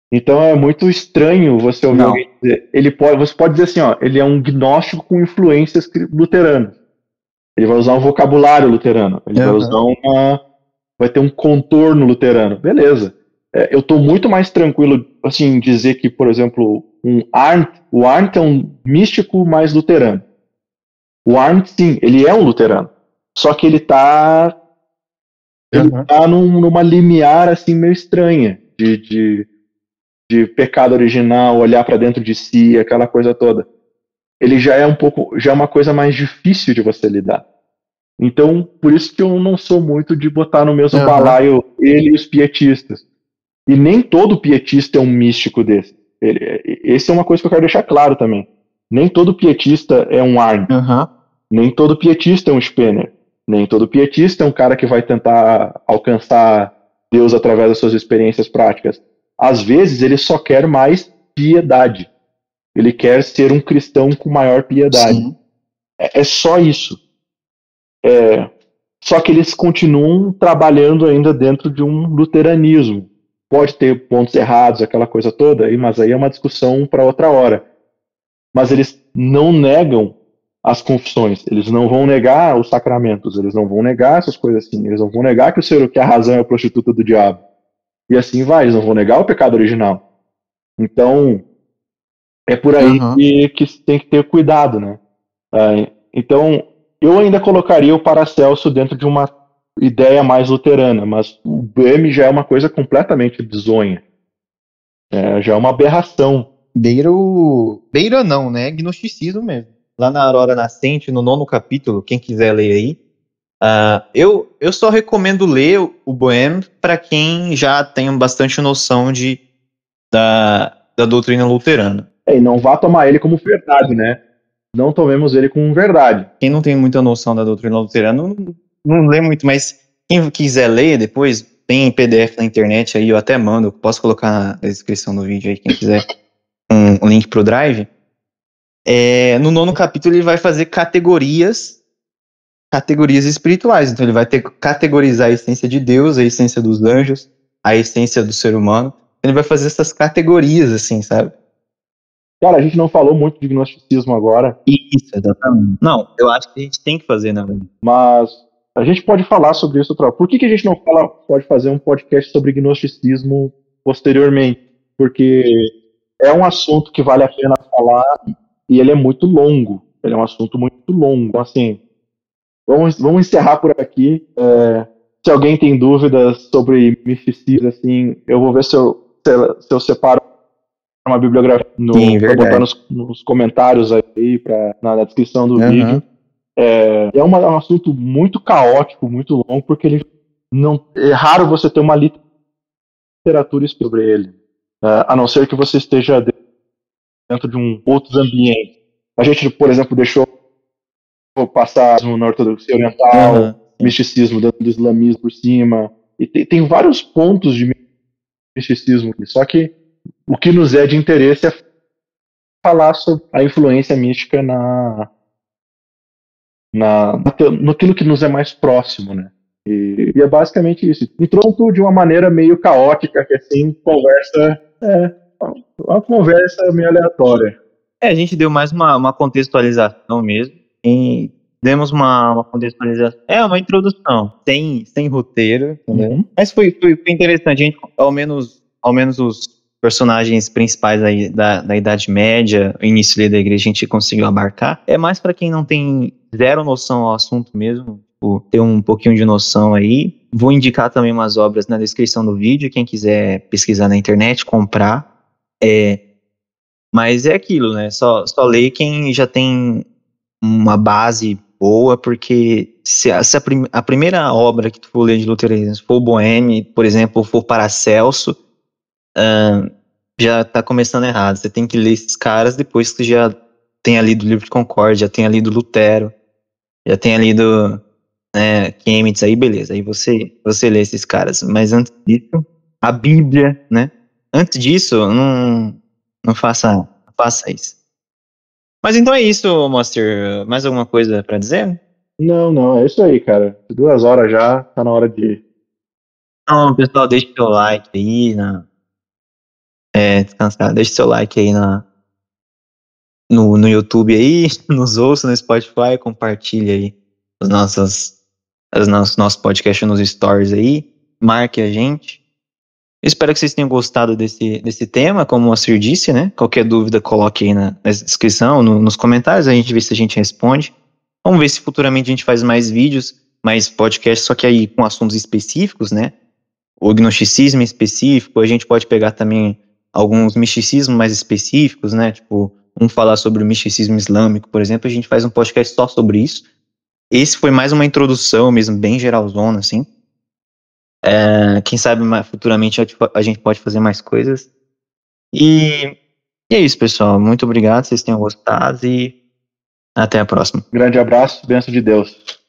Então é muito estranho você ouvir alguém dizer... Você pode dizer assim, ó, ele é um gnóstico com influências luteranas. Ele vai usar um vocabulário luterano. Ele vai ter um contorno luterano. Beleza. Eu estou muito mais tranquilo assim, dizer que, por exemplo, o Arndt é um místico mais luterano. O Arndt, sim, ele é um luterano. Só que ele está numa limiar assim, meio estranha de pecado original, olhar para dentro de si, aquela coisa toda. Ele já é uma coisa mais difícil de você lidar. Então, por isso que eu não sou muito de botar no mesmo balaio ele e os pietistas. E nem todo pietista é um místico desse. Essa é uma coisa que eu quero deixar claro também. Nem todo pietista é um Arndt. Nem todo pietista é um Spener. Nem todo pietista é um cara que vai tentar alcançar Deus através das suas experiências práticas. Às vezes ele só quer mais piedade. Ele quer ser um cristão com maior piedade. É só isso. Só que eles continuam trabalhando ainda dentro de um luteranismo. Pode ter pontos errados, aquela coisa toda, mas aí é uma discussão para outra hora. Mas eles não negam as confissões, eles não vão negar os sacramentos, eles não vão negar essas coisas assim, eles não vão negar que a razão é a prostituta do diabo. E assim vai, eles não vão negar o pecado original. Então, é por aí que tem que ter cuidado, né? Então, eu ainda colocaria o Paracelso dentro de uma ideia mais luterana, mas o Boehme já é uma coisa completamente bizonha. Já é uma aberração. Beira não, né? Gnosticismo mesmo. Lá na Aurora Nascente, no 9º capítulo, quem quiser ler aí, eu só recomendo ler o Boehme para quem já tem bastante noção da doutrina luterana. E não vá tomar ele como verdade, né? Não tomemos ele como verdade. Quem não tem muita noção da doutrina luterana não lê muito, mas quem quiser ler depois, tem PDF na internet aí, eu até mando, posso colocar na descrição do vídeo aí, quem quiser um link pro Drive. No 9º capítulo ele vai fazer categorias espirituais, então ele vai categorizar a essência de Deus, a essência dos anjos, a essência do ser humano, ele vai fazer essas categorias assim, sabe? Cara, a gente não falou muito de gnosticismo agora. Isso, exatamente. Não, eu acho que a gente tem que fazer, né? Mas a gente pode falar sobre isso outra hora. Por que a gente não pode fazer um podcast sobre gnosticismo posteriormente? Porque é um assunto que vale a pena falar e ele é muito longo. Ele é um assunto muito longo. Então, assim, vamos encerrar por aqui. Se alguém tem dúvidas sobre misticismo, assim, eu vou ver se eu separo uma bibliografia, vou botar nos comentários aí na descrição do vídeo. É um assunto muito caótico, muito longo, porque ele não, é raro você ter uma literatura sobre ele, a não ser que você esteja dentro de outros ambientes. A gente, por exemplo, deixou passar no ortodoxia oriental, misticismo dentro do islamismo por cima, e tem vários pontos de misticismo aqui, só que o que nos é de interesse é falar sobre a influência mística naquilo que nos é mais próximo, né? E é basicamente isso. Entrou de uma maneira meio caótica, que assim, uma conversa meio aleatória. A gente deu mais uma contextualização mesmo. E demos uma contextualização. Uma introdução. Sem roteiro, entendeu? Uhum. Mas foi interessante. A gente, ao menos os personagens principais aí da Idade Média, o início da igreja, a gente conseguiu abarcar. É mais para quem não tem zero noção ao assunto mesmo, ter um pouquinho de noção aí. Vou indicar também umas obras na descrição do vídeo, quem quiser pesquisar na internet, comprar. Mas é aquilo, né? Só lê quem já tem uma base boa, porque se a primeira obra que tu for ler de luteranismo for Boheme, por exemplo, ou for Paracelso, já tá começando errado. Você tem que ler esses caras depois que já tenha lido o livro de Concórdia, já tenha lido Lutero, já tenha lido Chemnitz, aí beleza, aí você lê esses caras. Mas antes disso, a Bíblia, né? Antes disso, não faça isso. Mas então é isso, Monster. Mais alguma coisa pra dizer? Não, é isso aí, cara. 2 horas já, tá na hora de... Então, pessoal, deixe seu like aí descansar. Deixe seu like aí no YouTube aí, nos ouça no Spotify, compartilhe aí os nossos podcasts nos stories aí, marque a gente. Espero que vocês tenham gostado desse tema, como o Moacir disse, né? Qualquer dúvida, coloque aí na descrição, nos comentários, a gente vê se a gente responde. Vamos ver se futuramente a gente faz mais vídeos, mais podcasts, só que aí com assuntos específicos, né? O gnosticismo específico, a gente pode pegar também alguns misticismos mais específicos, né? Tipo, vamos falar sobre o misticismo islâmico, por exemplo, a gente faz um podcast só sobre isso. Esse foi mais uma introdução mesmo, bem geralzona, assim. Quem sabe futuramente a gente pode fazer mais coisas. E é isso, pessoal. Muito obrigado, vocês tenham gostado e até a próxima. Grande abraço, bênção de Deus.